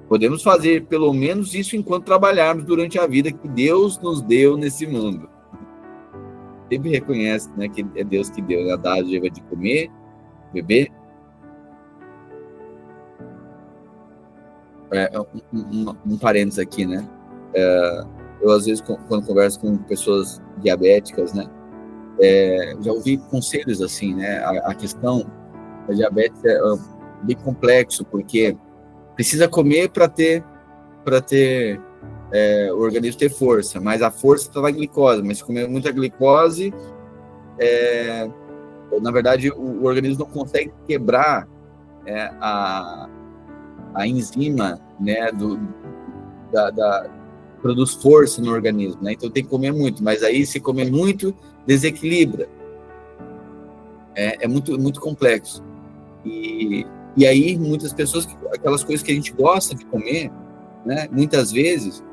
Podemos fazer pelo menos isso enquanto trabalharmos durante a vida que Deus nos deu nesse mundo. Sempre reconhece, né, que é Deus que deu a dádiva de comer, beber. Um parênteses aqui, né? Eu, às vezes, quando converso com pessoas diabéticas, né? Já ouvi conselhos assim, né? A questão da diabetes é bem complexo, porque precisa comer para ter o organismo ter força, mas a força está na glicose. Mas se comer muita glicose, na verdade, o organismo não consegue quebrar a enzima, né, produz força no organismo, né? Então tem que comer muito, mas aí se comer muito, desequilibra. É muito, muito complexo. E aí muitas pessoas, aquelas coisas que a gente gosta de comer, né, muitas vezes,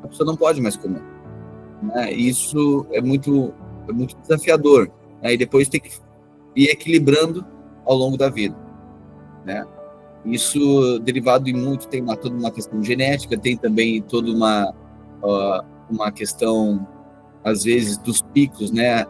a pessoa não pode mais comer. Né? Isso é muito desafiador. Né? E depois tem que ir equilibrando ao longo da vida. Né? Isso derivado em muito, tem toda uma questão genética, tem também toda uma questão, às vezes, dos picos, né?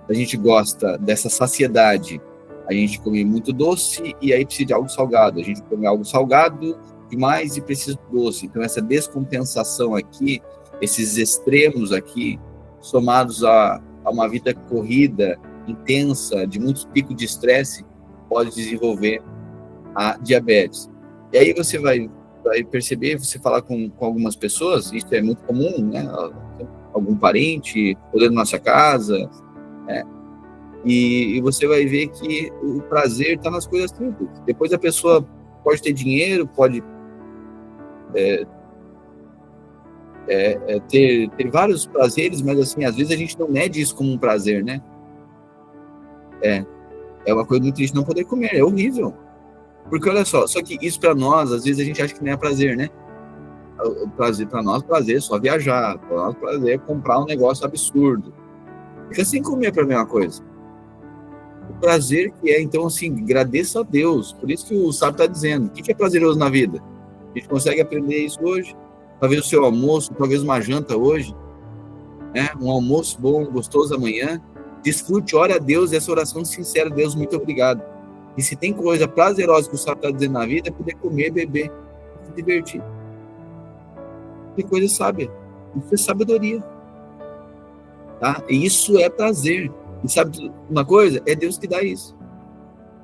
A gente gosta dessa saciedade, a gente come muito doce e aí precisa de algo salgado, a gente come algo salgado demais e precisa de doce. Então essa descompensação aqui, esses extremos aqui, somados a uma vida corrida, intensa, de muitos picos de estresse, pode desenvolver a diabetes. E aí você vai perceber, você falar com algumas pessoas, isso é muito comum, né? Algum parente, ou dentro da nossa casa, né? E você vai ver que o prazer está nas coisas simples. Depois a pessoa pode ter dinheiro, pode ter vários prazeres, mas assim, às vezes a gente não mede isso como um prazer, né? É uma coisa muito triste não poder comer, é horrível. Porque olha só que isso para nós, às vezes a gente acha que não é prazer, né? o prazer, para nós, prazer é só viajar, para nós, prazer é comprar um negócio absurdo. Fica sem comer para a mesma coisa. O prazer que é, então, assim, agradeça a Deus. Por isso que o sábio está dizendo, o que é prazeroso na vida? A gente consegue aprender isso hoje? Talvez o seu almoço, talvez uma janta hoje, né? Um almoço bom, gostoso amanhã. Desfrute, ore a Deus, essa oração sincera, Deus, muito obrigado. E se tem coisa prazerosa que o sábio está dizendo na vida, é poder comer, beber, se divertir. Tem coisa sábia. Isso é sabedoria. Tá? E isso é prazer. E sabe uma coisa? É Deus que dá isso.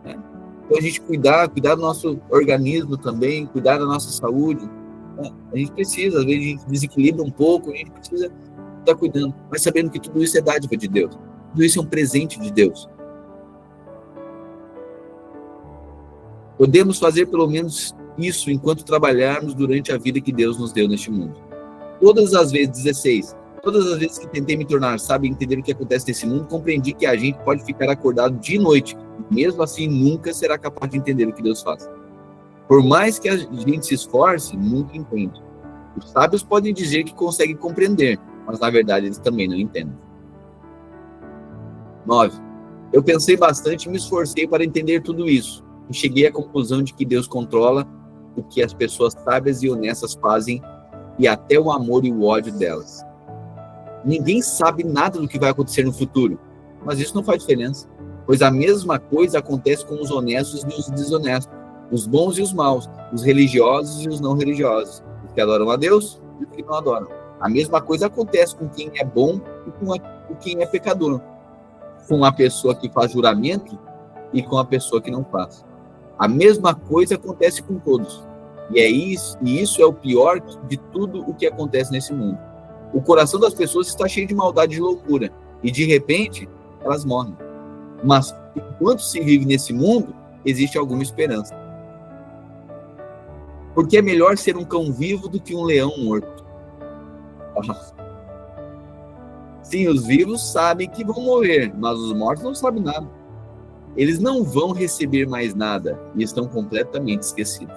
Né? Então a gente cuidar do nosso organismo também, cuidar da nossa saúde. Né? A gente precisa, às vezes a gente desequilibra um pouco, a gente precisa estar cuidando, mas sabendo que tudo isso é dádiva de Deus. Tudo isso é um presente de Deus. Podemos fazer pelo menos isso enquanto trabalharmos durante a vida que Deus nos deu neste mundo. Todas as vezes, 16, todas as vezes que tentei me tornar sábio e entender o que acontece nesse mundo, compreendi que a gente pode ficar acordado de noite, e mesmo assim nunca será capaz de entender o que Deus faz. Por mais que a gente se esforce, nunca entende. Os sábios podem dizer que conseguem compreender, mas na verdade eles também não entendem. 9. Eu pensei bastante e me esforcei para entender tudo isso, e cheguei à conclusão de que Deus controla o que as pessoas sábias e honestas fazem, e até o amor e o ódio delas. Ninguém sabe nada do que vai acontecer no futuro, mas isso não faz diferença, pois a mesma coisa acontece com os honestos e os desonestos, os bons e os maus, os religiosos e os não religiosos, os que adoram a Deus e os que não adoram. A mesma coisa acontece com quem é bom e com quem é pecador, com a pessoa que faz juramento e com a pessoa que não faz. A mesma coisa acontece com todos. E isso é o pior de tudo o que acontece nesse mundo. O coração das pessoas está cheio de maldade e loucura, e de repente elas morrem. Mas enquanto se vive nesse mundo, existe alguma esperança. Porque é melhor ser um cão vivo do que um leão morto. Sim, os vivos sabem que vão morrer, mas os mortos não sabem nada. Eles não vão receber mais nada e estão completamente esquecidos.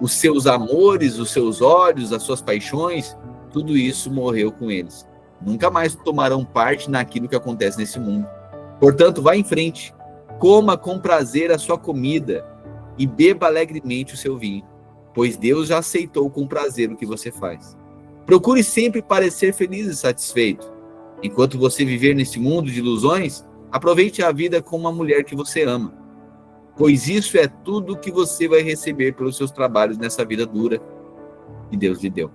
Os seus amores, os seus ódios, as suas paixões, tudo isso morreu com eles. Nunca mais tomarão parte naquilo que acontece nesse mundo. Portanto, vá em frente, coma com prazer a sua comida e beba alegremente o seu vinho, pois Deus já aceitou com prazer o que você faz. Procure sempre parecer feliz e satisfeito. Enquanto você viver nesse mundo de ilusões, aproveite a vida com uma mulher que você ama, pois isso é tudo que você vai receber pelos seus trabalhos nessa vida dura que Deus lhe deu.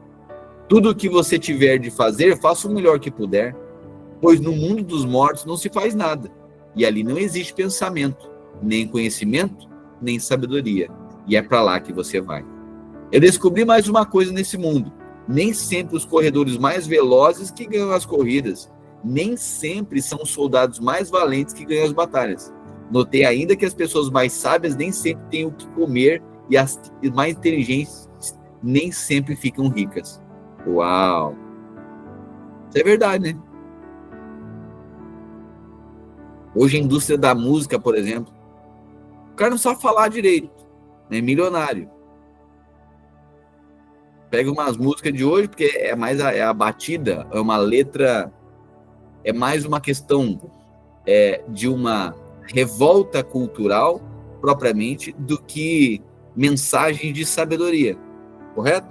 Tudo o que você tiver de fazer, faça o melhor que puder, pois no mundo dos mortos não se faz nada, e ali não existe pensamento, nem conhecimento, nem sabedoria, e é para lá que você vai. Eu descobri mais uma coisa nesse mundo: nem sempre os corredores mais velozes que ganham as corridas, nem sempre são os soldados mais valentes que ganham as batalhas. Notei ainda que as pessoas mais sábias nem sempre têm o que comer e as mais inteligentes nem sempre ficam ricas. Uau! Isso é verdade, né? Hoje a indústria da música, por exemplo, o cara não sabe falar direito, é milionário. Pega umas músicas de hoje, porque é mais a batida, é uma letra, é mais uma questão de uma revolta cultural, propriamente, do que mensagem de sabedoria, correto?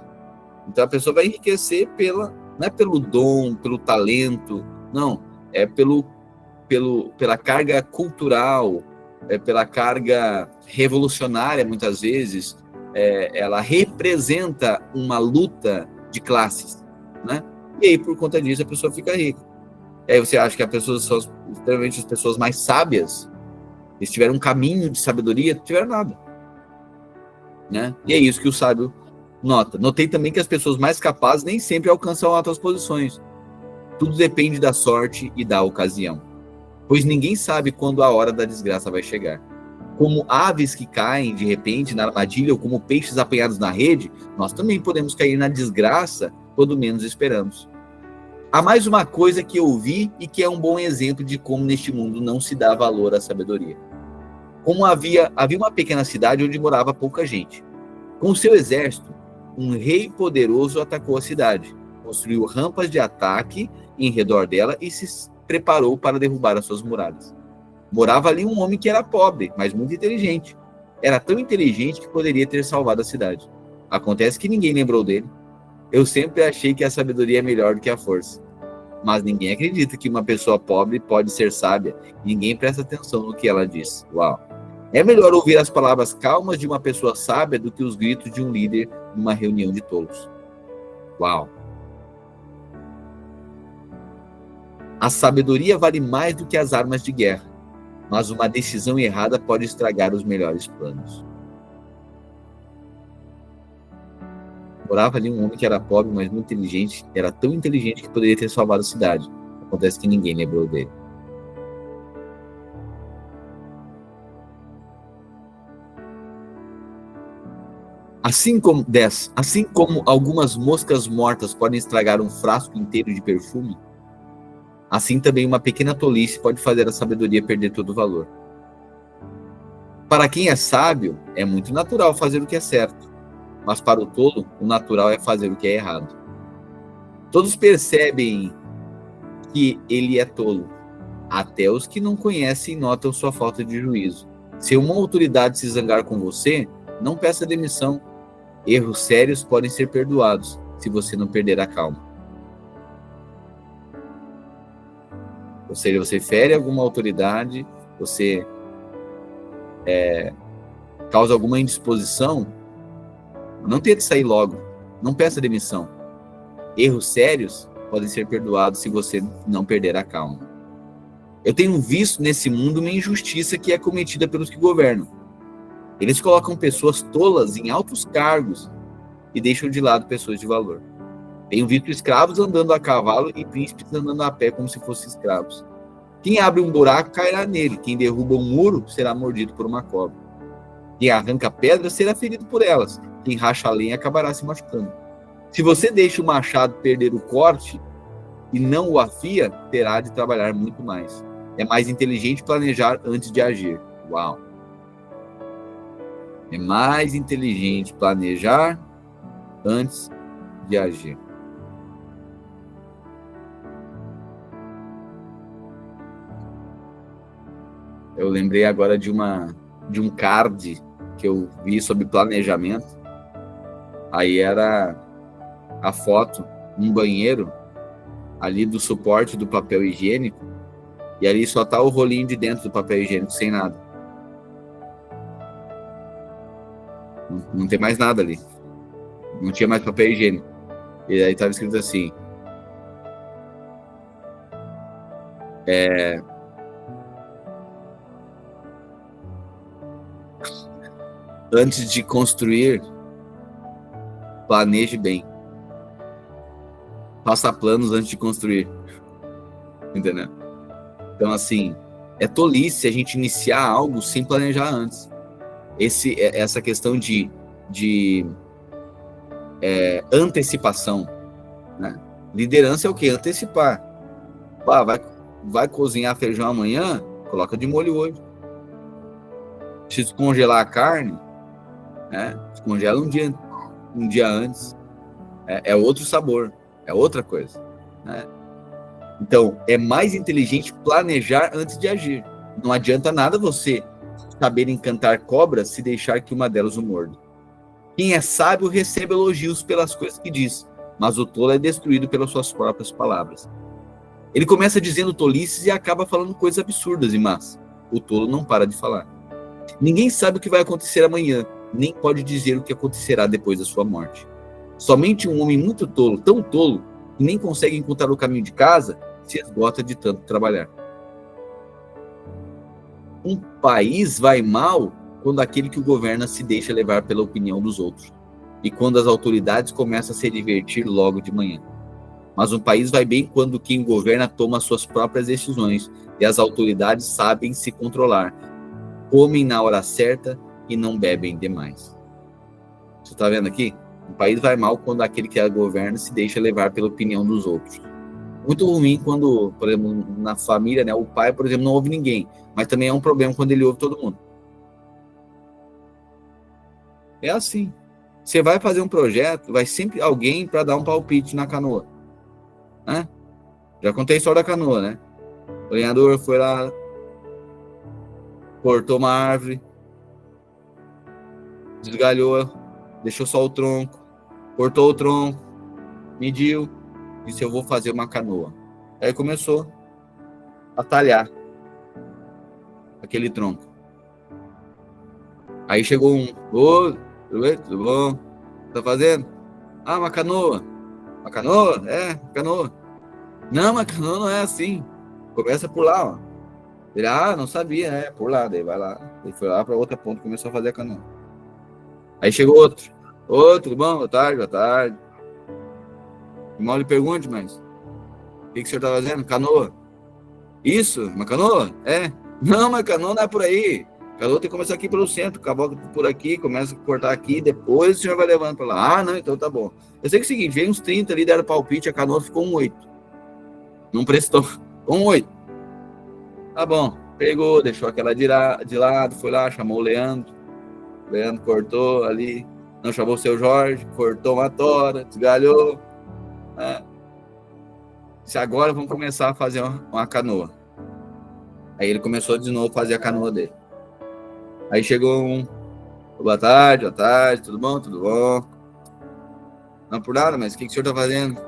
Então a pessoa vai enriquecer não é pelo dom, pelo talento, não, é pela carga cultural, pela carga revolucionária, muitas vezes. Ela representa uma luta de classes, né? E aí, por conta disso, a pessoa fica rica. E aí você acha que extremamente as pessoas mais sábias, eles tiveram um caminho de sabedoria, não tiveram nada, né? E é isso que o sábio nota. Notei também que as pessoas mais capazes nem sempre alcançam altas posições. Tudo depende da sorte e da ocasião, pois ninguém sabe quando a hora da desgraça vai chegar. Como aves que caem de repente na armadilha, ou como peixes apanhados na rede, nós também podemos cair na desgraça quando menos esperamos. Há mais uma coisa que eu vi e que é um bom exemplo de como neste mundo não se dá valor à sabedoria. Como havia uma pequena cidade onde morava pouca gente. Com o seu exército, um rei poderoso atacou a cidade, construiu rampas de ataque em redor dela e se preparou para derrubar as suas muralhas. Morava ali um homem que era pobre, mas muito inteligente. Era tão inteligente que poderia ter salvado a cidade. Acontece que ninguém lembrou dele. Eu sempre achei que a sabedoria é melhor do que a força. Mas ninguém acredita que uma pessoa pobre pode ser sábia. Ninguém presta atenção no que ela diz. Uau! É melhor ouvir as palavras calmas de uma pessoa sábia do que os gritos de um líder numa reunião de tolos. Uau! A sabedoria vale mais do que as armas de guerra, mas uma decisão errada pode estragar os melhores planos. Morava ali um homem que era pobre, mas muito inteligente. Era tão inteligente que poderia ter salvado a cidade. Acontece que ninguém lembrou dele. Assim como algumas moscas mortas podem estragar um frasco inteiro de perfume, assim também uma pequena tolice pode fazer a sabedoria perder todo o valor. Para quem é sábio, é muito natural fazer o que é certo. Mas para o tolo, o natural é fazer o que é errado. Todos percebem que ele é tolo. Até os que não conhecem notam sua falta de juízo. Se uma autoridade se zangar com você, não peça demissão. Erros sérios podem ser perdoados se você não perder a calma. Ou seja, você fere alguma autoridade, você causa alguma indisposição, não tente sair logo, não peça demissão. Erros sérios podem ser perdoados se você não perder a calma. Eu tenho visto nesse mundo uma injustiça que é cometida pelos que governam. Eles colocam pessoas tolas em altos cargos e deixam de lado pessoas de valor. Tenho visto escravos andando a cavalo e príncipes andando a pé como se fossem escravos. Quem abre um buraco cairá nele, quem derruba um muro será mordido por uma cobra. Quem arranca pedras será ferido por elas. Quem racha a lenha acabará se machucando. Se você deixa o machado perder o corte e não o afia, terá de trabalhar muito mais. É mais inteligente planejar antes de agir. Uau! É mais inteligente planejar antes de agir. Eu lembrei agora de um card que eu vi sobre planejamento. Aí era a foto, um banheiro, ali do suporte do papel higiênico, e ali só tá o rolinho de dentro do papel higiênico, sem nada. Não tem mais nada ali. Não tinha mais papel higiênico. E aí tava escrito assim: antes de construir, planeje bem. Faça planos antes de construir. Entendeu? Então, assim, é tolice a gente iniciar algo sem planejar antes. Essa questão de antecipação, né? Liderança é o quê? Antecipar. Vai cozinhar feijão amanhã? Coloca de molho hoje. Se descongelar a carne, né? Descongela um dia antes. É outro sabor, é outra coisa, né? Então, é mais inteligente planejar antes de agir. Não adianta nada você saber encantar cobras se deixar que uma delas o morda. Quem é sábio recebe elogios pelas coisas que diz, mas o tolo é destruído pelas suas próprias palavras. Ele começa dizendo tolices e acaba falando coisas absurdas e más. O tolo não para de falar. Ninguém sabe o que vai acontecer amanhã, nem pode dizer o que acontecerá depois da sua morte. Somente um homem muito tolo, tão tolo, que nem consegue encontrar o caminho de casa, se esgota de tanto trabalhar. Um país vai mal quando aquele que o governa se deixa levar pela opinião dos outros, e quando as autoridades começam a se divertir logo de manhã. Mas um país vai bem quando quem governa toma suas próprias decisões e as autoridades sabem se controlar, comem na hora certa e não bebem demais. Você está vendo aqui? Um país vai mal quando aquele que a governa se deixa levar pela opinião dos outros. Muito ruim quando, por exemplo, na família, né, o pai, por exemplo, não ouve ninguém, mas também é um problema quando ele ouve todo mundo. É assim. Você vai fazer um projeto, vai sempre alguém para dar um palpite na canoa, né? Já contei a história da canoa, né? O lenhador foi lá, cortou uma árvore, desgalhou, deixou só o tronco, cortou o tronco, mediu, disse: eu vou fazer uma canoa. Aí começou a talhar aquele tronco. Aí chegou um: ô, tudo bom? Tá fazendo? Ah, uma canoa. Uma canoa? É, canoa. Não, uma canoa não é assim. Começa por lá, ó. Ele: ah, não sabia, é, por lá. Daí vai lá. Ele foi lá para outra ponta e começou a fazer a canoa. Aí chegou outro: ô, tudo bom? Boa tarde, boa tarde. O irmão lhe pergunte, mas o que o senhor tá fazendo? Canoa. Isso? Uma canoa? É. Não, mas canoa não é por aí. Canoa tem que começar aqui pelo centro, cavoca por aqui, começa a cortar aqui, depois o senhor vai levando para lá. Ah, não, então tá bom. Eu sei que é o seguinte, veio uns 30 ali, deram palpite, a canoa ficou um 8. Não prestou. Um 8. Tá bom. Pegou, deixou aquela de lado, foi lá, chamou o Leandro. O Leandro cortou ali. Não, chamou o seu Jorge, cortou uma tora, desgalhou. Né? Disse: agora vamos começar a fazer uma canoa. Aí ele começou de novo a fazer a canoa dele. Aí chegou um: boa tarde, tudo bom? Tudo bom? Não por nada, mas o que o senhor tá fazendo?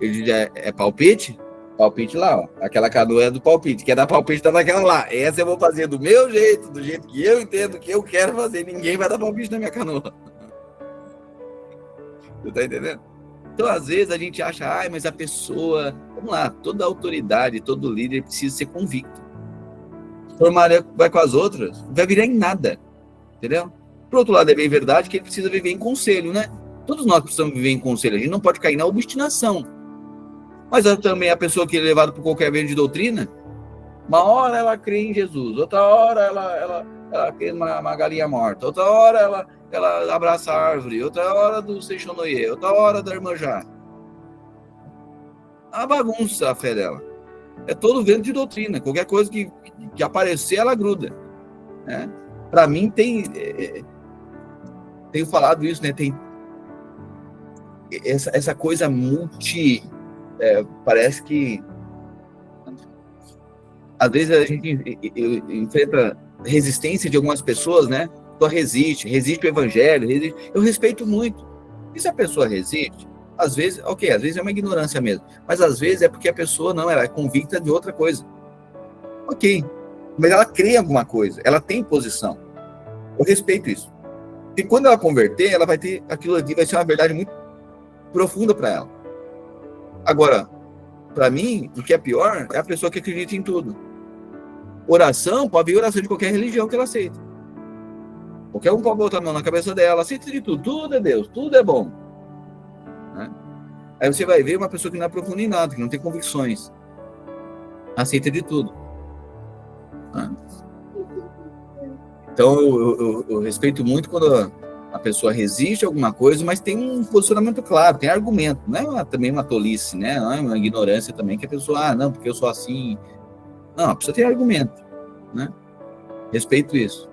Ele disse: é palpite? Palpite lá, ó. Aquela canoa é do palpite. Quer dar palpite, tá naquela lá. Essa eu vou fazer do meu jeito, do jeito que eu entendo, que eu quero fazer. Ninguém vai dar palpite na minha canoa. Você tá entendendo? Então, às vezes, a gente acha: ai, mas a pessoa... Vamos lá, toda autoridade, todo líder precisa ser convicto. Se for maré vai com as outras, não vai virar em nada. Entendeu? Por outro lado, é bem verdade que ele precisa viver em conselho, né? Todos nós precisamos viver em conselho. A gente não pode cair na obstinação. Mas também a pessoa que é levada por qualquer vento de doutrina, uma hora ela crê em Jesus, outra hora ela crê numa galinha morta, outra hora ela abraça a árvore, outra hora do Seixonoye, outra hora da irmã Já. A bagunça a fé dela. É todo vento de doutrina. Qualquer coisa que aparecer, ela gruda. Né? Para mim, tenho falado isso, né? Tem essa coisa parece que às vezes a gente enfrenta resistência de algumas pessoas, né? Só resiste o evangelho, eu respeito muito. E se a pessoa resiste, às vezes é uma ignorância mesmo, mas às vezes é porque a pessoa ela é convicta de outra coisa. Ok, mas ela crê em alguma coisa, ela tem posição. Eu respeito isso. E quando ela converter, ela vai ter aquilo ali, vai ser uma verdade muito profunda para ela. Agora, para mim, o que é pior é a pessoa que acredita em tudo. Oração, pode vir oração de qualquer religião que ela aceita. Qualquer um pode botar a mão na cabeça dela, aceita de tudo, tudo é Deus, tudo é bom. Né? Aí você vai ver uma pessoa que não aprofunda em nada, que não tem convicções, aceita de tudo. Né? Então, eu respeito muito quando a pessoa resiste a alguma coisa, mas tem um posicionamento claro, tem argumento. Não é também uma tolice, né? Não é uma ignorância também, que a pessoa, não, porque eu sou assim. Não, a pessoa tem argumento. Né? Respeito isso.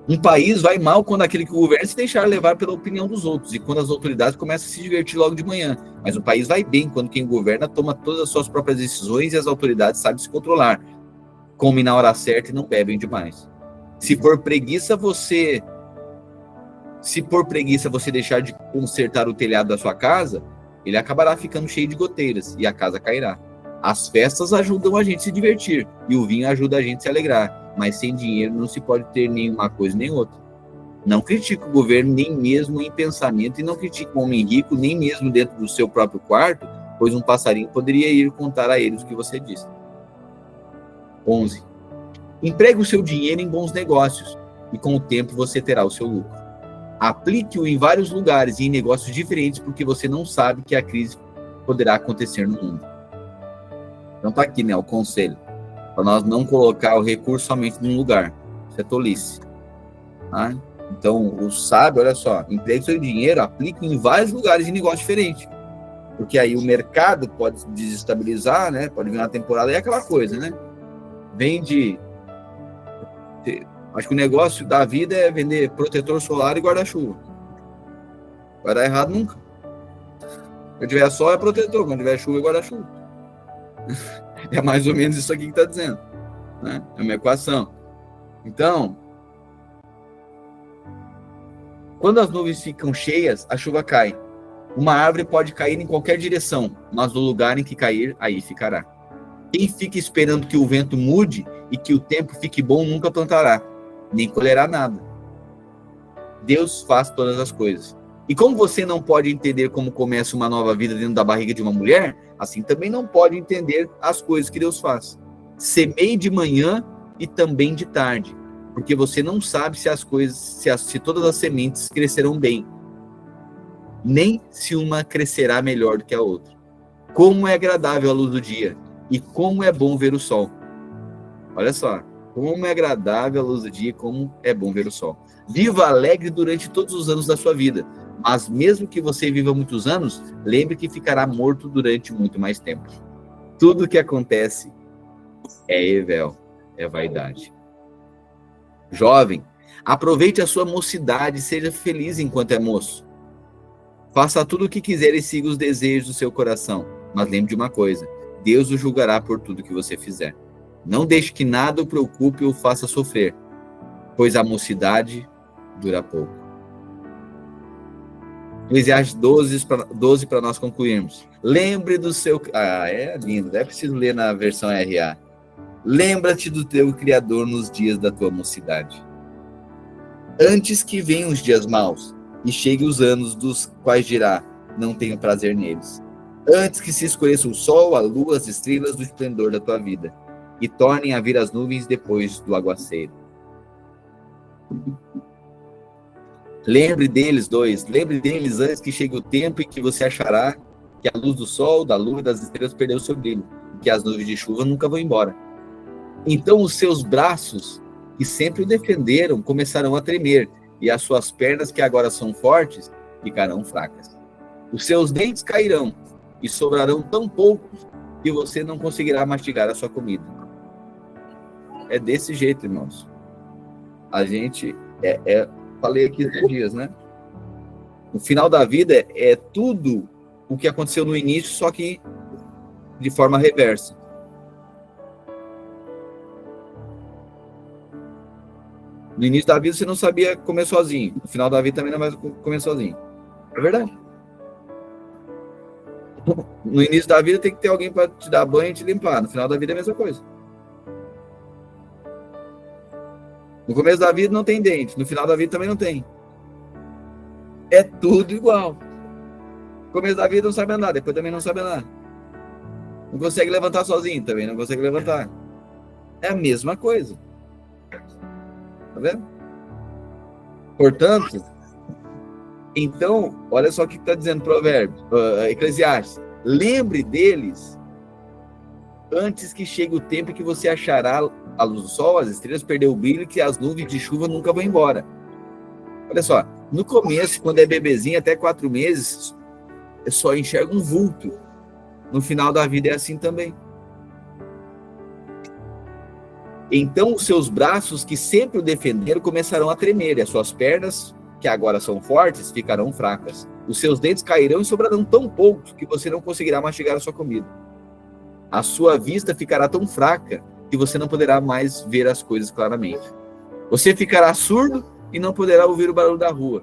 Um país vai mal quando aquele que governa se deixar levar pela opinião dos outros, e quando as autoridades começam a se divertir logo de manhã. Mas o país vai bem quando quem governa toma todas as suas próprias decisões e as autoridades sabem se controlar. Comem na hora certa e não bebem demais. Se por preguiça você deixar de consertar o telhado da sua casa, ele acabará ficando cheio de goteiras e a casa cairá. As festas ajudam a gente a se divertir e o vinho ajuda a gente a se alegrar, mas sem dinheiro não se pode ter nenhuma coisa nem outra. Não critique o governo nem mesmo em pensamento e não critique o homem rico nem mesmo dentro do seu próprio quarto, pois um passarinho poderia ir contar a eles o que você disse. 11. Empregue o seu dinheiro em bons negócios e com o tempo você terá o seu lucro. Aplique-o em vários lugares e em negócios diferentes, porque você não sabe que a crise poderá acontecer no mundo. Então tá aqui, né, o conselho. Para nós não colocar o recurso somente num lugar. Isso é tolice. Tá? Então, o sábio, olha só, empregue seu dinheiro, aplique em vários lugares e negócios diferentes. Porque aí o mercado pode se desestabilizar, né? Pode vir uma temporada e é aquela coisa, né? Acho que o negócio da vida é vender protetor solar e guarda-chuva. Vai dar errado nunca. Quando tiver sol é protetor, quando tiver chuva é guarda-chuva. É mais ou menos isso aqui que está dizendo, né? É uma equação. Então, quando as nuvens ficam cheias, a chuva cai. Uma árvore pode cair em qualquer direção, mas no lugar em que cair, aí ficará. Quem fica esperando que o vento mude e que o tempo fique bom nunca plantará, nem colherá nada. Deus faz todas as coisas. E como você não pode entender como começa uma nova vida dentro da barriga de uma mulher, assim também não pode entender as coisas que Deus faz. Semeie de manhã e também de tarde, porque você não sabe se todas as sementes crescerão bem, nem se uma crescerá melhor do que a outra. Como é agradável a luz do dia, e como é bom ver o sol. Olha só, como é agradável a luz do dia, como é bom ver o sol. Viva alegre durante todos os anos da sua vida, mas mesmo que você viva muitos anos, lembre que ficará morto durante muito mais tempo. Tudo que acontece é Evel, é vaidade. Jovem, aproveite a sua mocidade e seja feliz enquanto é moço. Faça tudo o que quiser e siga os desejos do seu coração, mas lembre de uma coisa, Deus o julgará por tudo que você fizer. Não deixe que nada o preocupe ou o faça sofrer, pois a mocidade dura pouco. Eclesiastes 12 para nós concluirmos. Lembre do seu... é lindo, é preciso ler na versão RA. Lembra-te do teu Criador nos dias da tua mocidade. Antes que venham os dias maus e cheguem os anos dos quais dirá, não tenho prazer neles. Antes que se escureça o sol, a lua, as estrelas do esplendor da tua vida e tornem a vir as nuvens depois do aguaceiro. Lembre deles antes que chegue o tempo em que você achará que a luz do sol, da lua e das estrelas perdeu seu brilho, e que as nuvens de chuva nunca vão embora. Então os seus braços, que sempre o defenderam, começarão a tremer, e as suas pernas, que agora são fortes, ficarão fracas. Os seus dentes cairão, e sobrarão tão poucos, que você não conseguirá mastigar a sua comida. É desse jeito, irmãos. A gente falei aqui esses dias, né? No final da vida é tudo o que aconteceu no início, só que de forma reversa. No início da vida você não sabia comer sozinho. No final da vida também não vai comer sozinho. É verdade. No início da vida tem que ter alguém para te dar banho e te limpar. No final da vida é a mesma coisa. No começo da vida não tem dente. No final da vida também não tem. É tudo igual. No começo da vida não sabe andar. Depois também não sabe andar. Não consegue levantar sozinho também. Não consegue levantar. É a mesma coisa. Tá vendo? Portanto, então, olha só o que está dizendo Provérbios, Eclesiastes. Lembre deles antes que chegue o tempo que você achará a luz do sol, as estrelas perder o brilho, que as nuvens de chuva nunca vão embora. Olha só, no começo, quando é bebezinho, até 4 meses, só enxerga um vulto. No final da vida é assim também. Então os seus braços, que sempre o defenderam, começarão a tremer, e as suas pernas, que agora são fortes, ficarão fracas. Os seus dentes cairão e sobrarão tão poucos que você não conseguirá mastigar a sua comida. A sua vista ficará tão fraca que você não poderá mais ver as coisas claramente. Você ficará surdo e não poderá ouvir o barulho da rua.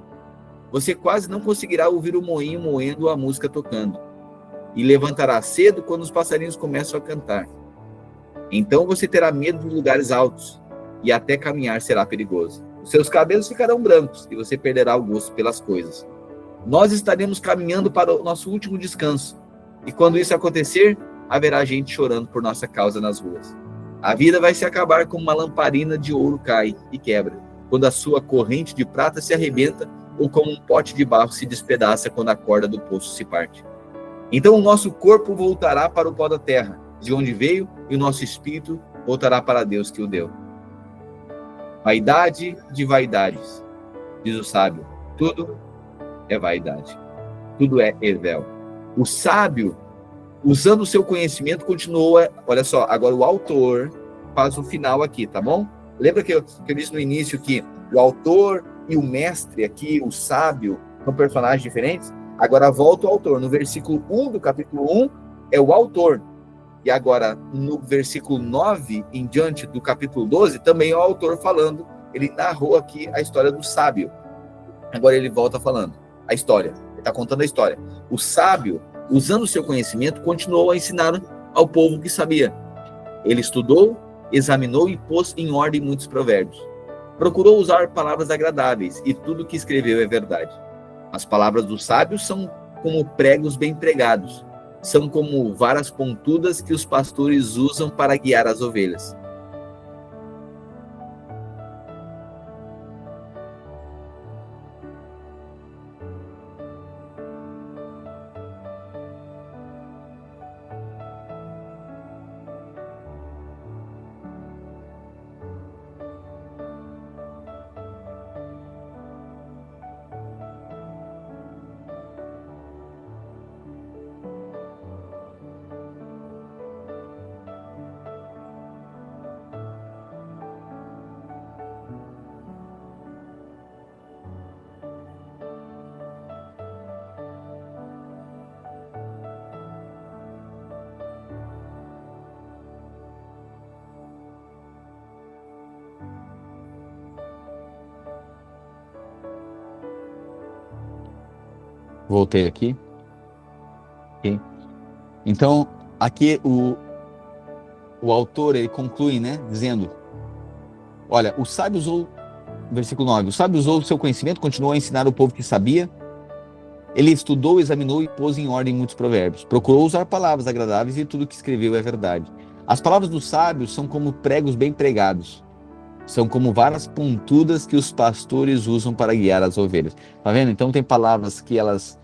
Você quase não conseguirá ouvir o moinho moendo ou a música tocando. E levantará cedo quando os passarinhos começam a cantar. Então você terá medo dos lugares altos, e até caminhar será perigoso. Os seus cabelos ficarão brancos, e você perderá o gosto pelas coisas. Nós estaremos caminhando para o nosso último descanso, e quando isso acontecer, haverá gente chorando por nossa causa nas ruas. A vida vai se acabar como uma lamparina de ouro cai e quebra, quando a sua corrente de prata se arrebenta, ou como um pote de barro se despedaça quando a corda do poço se parte. Então o nosso corpo voltará para o pó da terra, de onde veio, e o nosso espírito voltará para Deus que o deu. Vaidade de vaidades, diz o sábio, tudo é vaidade, tudo é Evel. O sábio, usando o seu conhecimento, continua, olha só, agora o autor faz o final aqui, tá bom? Lembra que eu disse no início que o autor e o mestre aqui, o sábio, são personagens diferentes. Agora volta o autor. No versículo 1 do capítulo 1 é o autor. E agora, no versículo 9 em diante do capítulo 12, também é o autor falando. Ele narrou aqui a história do sábio. Agora ele volta falando a história. Ele está contando a história. O sábio, usando o seu conhecimento, continuou a ensinar ao povo que sabia. Ele estudou, examinou e pôs em ordem muitos provérbios. Procurou usar palavras agradáveis, e tudo que escreveu é verdade. As palavras dos sábios são como pregos bem pregados. São como varas pontudas que os pastores usam para guiar as ovelhas. Voltei aqui. Okay. Então, aqui o autor, ele conclui, né, dizendo, olha, o sábio usou, versículo 9, o sábio usou o seu conhecimento, continuou a ensinar o povo que sabia, ele estudou, examinou e pôs em ordem muitos provérbios, procurou usar palavras agradáveis e tudo que escreveu é verdade. As palavras dos sábios são como pregos bem pregados, são como varas pontudas que os pastores usam para guiar as ovelhas. Tá vendo? Então tem palavras que elas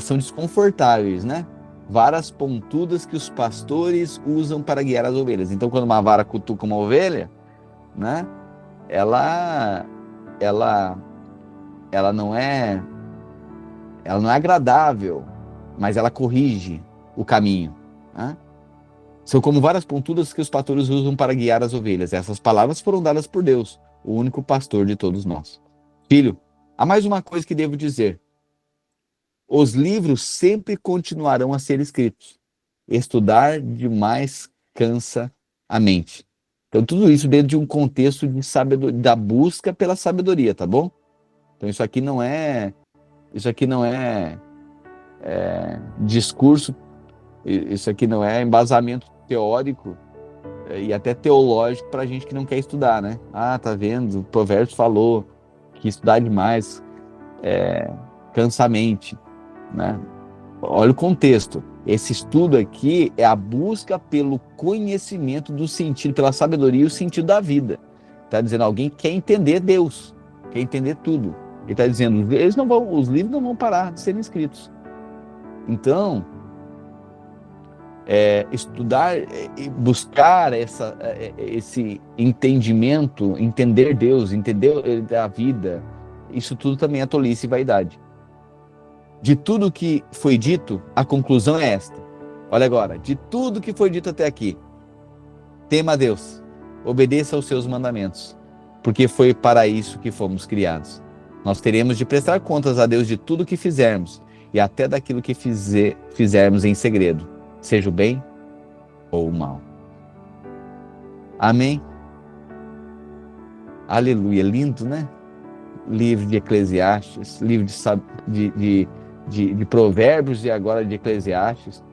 são desconfortáveis, né? Varas pontudas que os pastores usam para guiar as ovelhas. Então quando uma vara cutuca uma ovelha, né? Ela não é agradável, mas ela corrige o caminho, né? São como varas pontudas que os pastores usam para guiar as ovelhas. Essas palavras foram dadas por Deus, o único pastor de todos nós. Filho, há mais uma coisa que devo dizer. Os livros sempre continuarão a ser escritos. Estudar demais cansa a mente. Então, tudo isso dentro de um contexto de sabedoria, da busca pela sabedoria, tá bom? Então, isso aqui não é discurso, isso aqui não é embasamento teórico e até teológico para gente que não quer estudar, né? Ah, tá vendo? O Provérbios falou que estudar demais cansa a mente, né? Olha o contexto. Esse estudo aqui é a busca pelo conhecimento do sentido, pela sabedoria e o sentido da vida. Está dizendo, alguém quer entender Deus, quer entender tudo. Ele está dizendo, os livros não vão parar de serem escritos. Então, estudar e buscar esse entendimento, entender Deus, entender a vida, isso tudo também é tolice e vaidade. De tudo que foi dito, a conclusão é esta. Olha agora, de tudo que foi dito até aqui, tema a Deus, obedeça aos seus mandamentos, porque foi para isso que fomos criados. Nós teremos de prestar contas a Deus de tudo que fizermos, e até daquilo que fizermos em segredo, seja o bem ou o mal. Amém? Aleluia, lindo, né? Livro de Eclesiastes, livro de Provérbios e agora de Eclesiastes,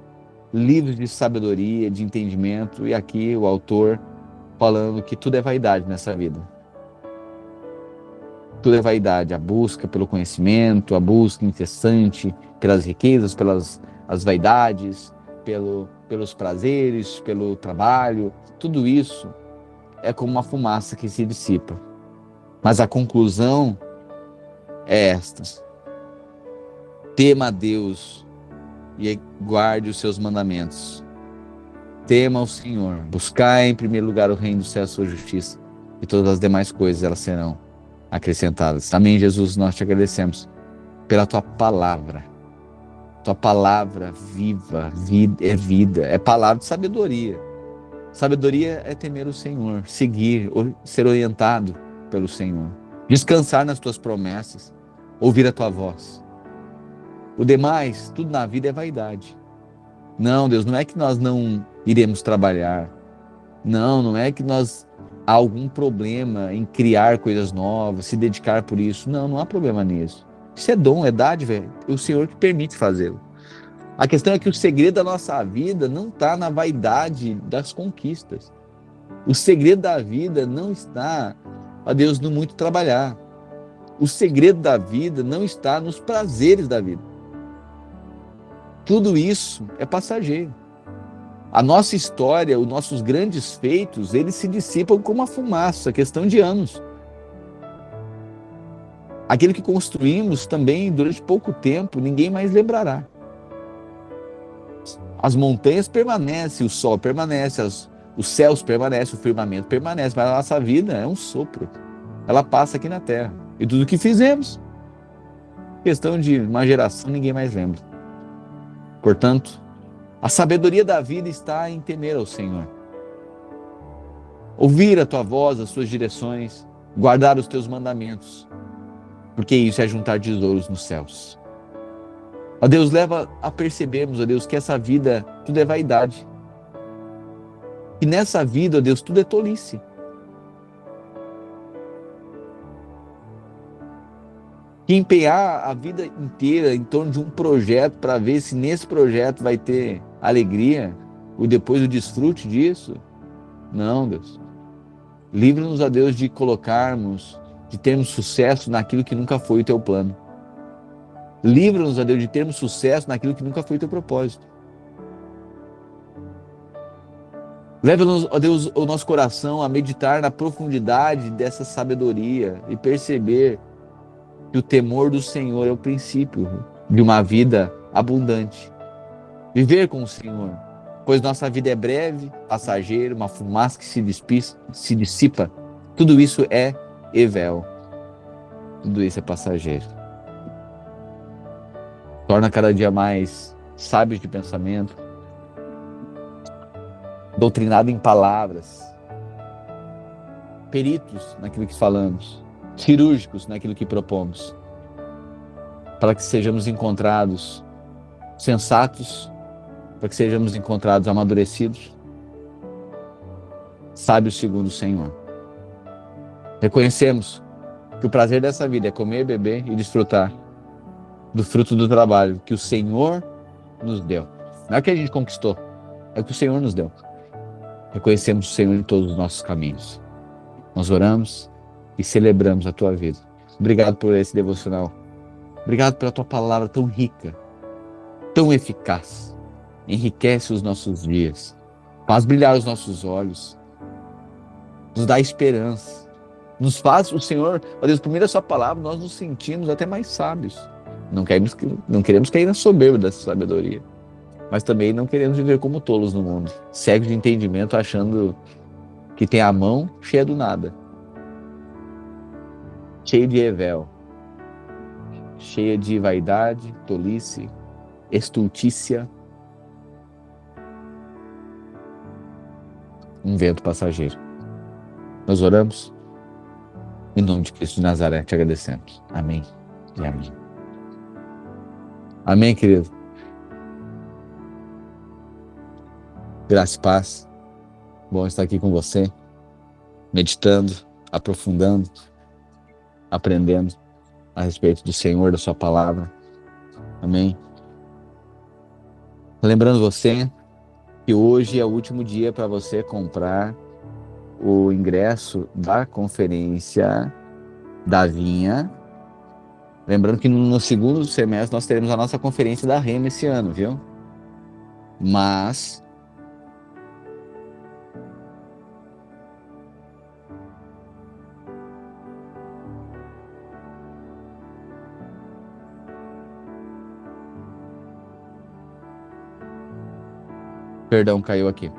livros de sabedoria, de entendimento, e aqui o autor falando que tudo é vaidade nessa vida. Tudo é vaidade, a busca pelo conhecimento, a busca incessante pelas riquezas, pelas vaidades, pelos prazeres, pelo trabalho, tudo isso é como uma fumaça que se dissipa. Mas a conclusão é esta: tema a Deus e guarde os seus mandamentos. Tema ao Senhor, buscai em primeiro lugar o reino do céu e a sua justiça, e todas as demais coisas elas serão acrescentadas. Amém, Jesus, nós te agradecemos pela tua palavra. Tua palavra viva, é vida, é palavra de sabedoria. Sabedoria é temer o Senhor, seguir, ser orientado pelo Senhor, descansar nas tuas promessas, ouvir a tua voz. O demais, tudo na vida é vaidade. Não, Deus, não é que nós não iremos trabalhar. Não, não é que nós há algum problema em criar coisas novas, se dedicar por isso. Não, não há problema nisso. Isso é dom, é dádiva, é o Senhor que permite fazê-lo. A questão é que o segredo da nossa vida não está na vaidade das conquistas. O segredo da vida não está, ó Deus, no muito trabalhar. O segredo da vida não está nos prazeres da vida. Tudo isso é passageiro. A nossa história, os nossos grandes feitos, eles se dissipam como a fumaça, questão de anos. Aquilo que construímos também, durante pouco tempo, ninguém mais lembrará. As montanhas permanecem, o sol permanece, os céus permanecem, o firmamento permanece, mas a nossa vida é um sopro. Ela passa aqui na terra. E tudo que fizemos, questão de uma geração, ninguém mais lembra. Portanto, a sabedoria da vida está em temer ao Senhor. Ouvir a tua voz, as tuas direções, guardar os teus mandamentos, porque isso é juntar tesouros nos céus. Ó Deus, leva a percebermos, ó Deus, que essa vida tudo é vaidade. E nessa vida, ó Deus, tudo é tolice. Que empenhar a vida inteira em torno de um projeto para ver se nesse projeto vai ter alegria, ou depois o desfrute disso. Não, Deus. Livra-nos, ó Deus, de colocarmos, de termos sucesso naquilo que nunca foi o teu plano. Livra-nos, ó Deus, de termos sucesso naquilo que nunca foi o teu propósito. Leva-nos, ó Deus, o nosso coração a meditar na profundidade dessa sabedoria e perceber que o temor do Senhor é o princípio de uma vida abundante. Viver com o Senhor, pois nossa vida é breve, passageira, uma fumaça que se dissipa. Tudo isso é evel. Tudo isso é passageiro. Torna cada dia mais sábios de pensamento, doutrinado em palavras, peritos naquilo que falamos, cirúrgicos naquilo que propomos, para que sejamos encontrados sensatos, para que sejamos encontrados amadurecidos, sábios segundo o Senhor. Reconhecemos que o prazer dessa vida é comer, beber e desfrutar do fruto do trabalho que o Senhor nos deu. Não é o que a gente conquistou, é o que o Senhor nos deu. Reconhecemos o Senhor em todos os nossos caminhos. Nós oramos e celebramos a tua vida. Obrigado por esse devocional. Obrigado pela tua palavra tão rica, tão eficaz. Enriquece os nossos dias, faz brilhar os nossos olhos, nos dá esperança, nos faz, o Senhor, ó Deus, por meio da sua palavra, nós nos sentimos até mais sábios. Não queremos cair na soberba dessa sabedoria, mas também não queremos viver como tolos no mundo, cegos de entendimento, achando que tem a mão cheia do nada, cheio de evel, cheia de vaidade, tolice, estultícia, um vento passageiro. Nós oramos em nome de Cristo de Nazaré, te agradecemos. Amém e amém. Amém, querido. Graça e paz. Bom estar aqui com você, meditando, aprofundando, aprendendo a respeito do Senhor, da sua palavra. Amém. Lembrando você que hoje é o último dia para você comprar o ingresso da conferência da Vinha. Lembrando que no segundo semestre nós teremos a nossa conferência da Rema esse ano, viu? Mas perdão, caiu aqui.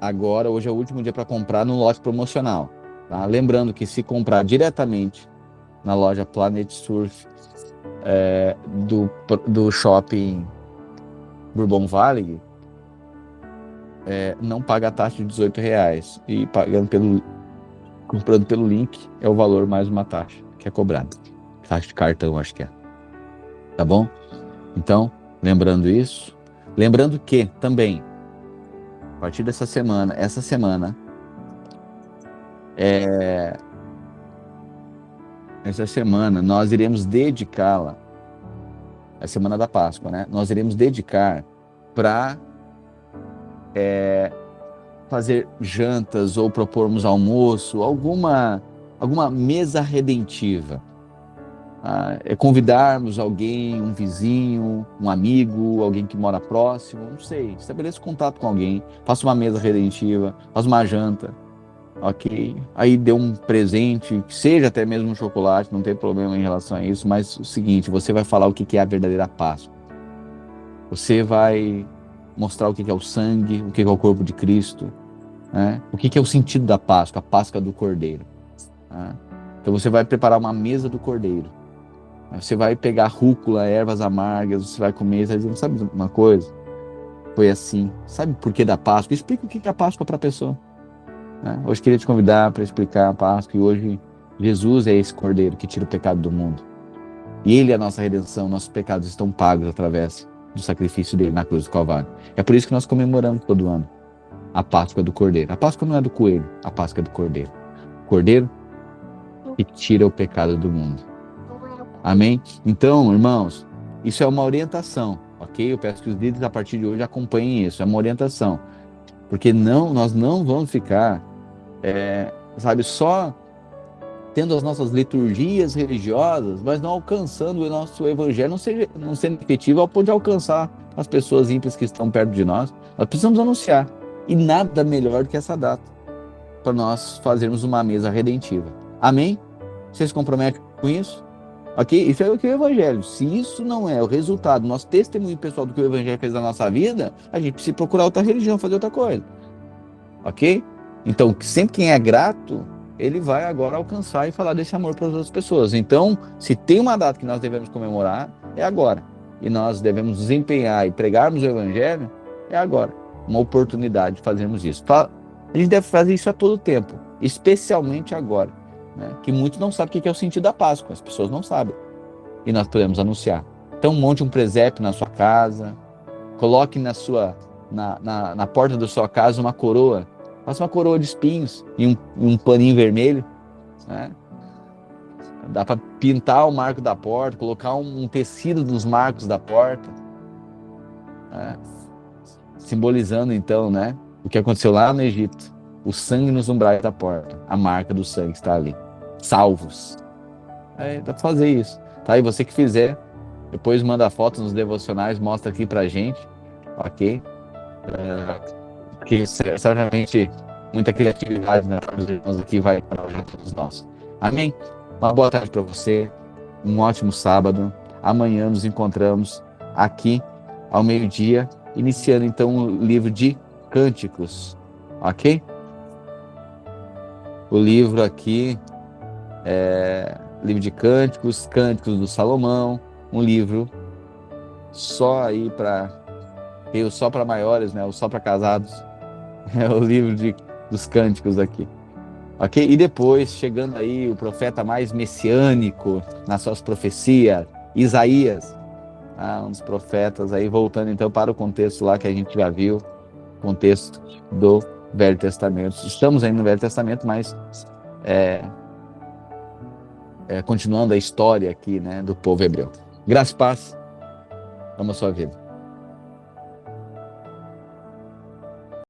Agora, hoje é o último dia para comprar no lote promocional. Tá? Lembrando que se comprar diretamente na loja Planet Surf do shopping Bourbon Valley, não paga a taxa de R$18. E comprando pelo link, é o valor mais uma taxa que é cobrada. Taxa de cartão, acho que é. Tá bom? Então, lembrando isso, lembrando que também, a partir dessa semana, essa semana nós iremos dedicá-la, a semana da Páscoa, né? Nós iremos dedicar para fazer jantas ou propormos almoço, alguma mesa redentiva. É convidarmos alguém, um vizinho, um amigo, alguém que mora próximo, não sei, estabeleça contato com alguém, faça uma mesa redentiva, faça uma janta, ok? Aí dê um presente, que seja até mesmo um chocolate, não tem problema em relação a isso, mas o seguinte, você vai falar o que é a verdadeira Páscoa. Você vai mostrar o que é o sangue, o que é o corpo de Cristo, né? O que é o sentido da Páscoa, a Páscoa do Cordeiro. Né? Então você vai preparar uma mesa do Cordeiro. Você vai pegar rúcula, ervas amargas, você vai comer, você vai dizer, sabe uma coisa? Foi assim. Sabe por que da Páscoa? Explica o que é a Páscoa para a pessoa. Né? Hoje queria te convidar para explicar a Páscoa, e hoje Jesus é esse Cordeiro que tira o pecado do mundo. E Ele é a nossa redenção, nossos pecados estão pagos através do sacrifício dele na cruz do Calvário. É por isso que nós comemoramos todo ano a Páscoa do Cordeiro. A Páscoa não é do coelho, a Páscoa é do Cordeiro. Cordeiro que tira o pecado do mundo. Amém? Então, irmãos, isso é uma orientação, ok? Eu peço que os líderes a partir de hoje acompanhem isso, é uma orientação. Porque nós não vamos ficar, só tendo as nossas liturgias religiosas, mas não alcançando o nosso evangelho, não sendo efetivo ao ponto de alcançar as pessoas ímpias que estão perto de nós. Nós precisamos anunciar. E nada melhor do que essa data para nós fazermos uma mesa redentiva. Amém? Você se compromete com isso? Ok? Isso é o que é o Evangelho. Se isso não é o resultado, nosso testemunho pessoal do que o Evangelho fez na nossa vida, a gente precisa procurar outra religião, fazer outra coisa. Ok? Então, sempre quem é grato, ele vai agora alcançar e falar desse amor para as outras pessoas. Então, se tem uma data que nós devemos comemorar, é agora. E nós devemos nos empenhar e pregarmos o Evangelho, é agora. Uma oportunidade de fazermos isso. A gente deve fazer isso a todo tempo, especialmente agora. Né? Que muitos não sabem o que é o sentido da Páscoa, as pessoas não sabem, e nós podemos anunciar. Então monte um presépio na sua casa, coloque na porta da sua casa uma coroa, faça uma coroa de espinhos e um paninho vermelho, né? Dá para pintar o marco da porta, colocar um tecido nos marcos da porta, né? Simbolizando então, né, o que aconteceu lá no Egito. O sangue nos umbrais da porta, a marca do sangue está ali. Salvos. Dá pra fazer isso. Tá? E você que fizer, depois manda fotos nos devocionais, mostra aqui pra gente, ok? Que certamente muita criatividade, né, para os irmãos aqui vai para todos nós. Amém? Uma boa tarde para você, um ótimo sábado. Amanhã nos encontramos aqui ao meio-dia, iniciando então o livro de Cânticos, ok? O livro aqui é livro de Cânticos, Cânticos do Salomão, um livro só aí só para maiores, né? Ou só para casados. É o livro dos Cânticos aqui. Ok? E depois, chegando aí, o profeta mais messiânico nas suas profecias, Isaías, um dos profetas aí, voltando então para o contexto lá que a gente já viu, contexto do Velho Testamento. Estamos ainda no Velho Testamento, mas continuando a história aqui, né, do povo hebreu. Graça e paz, ama a sua vida.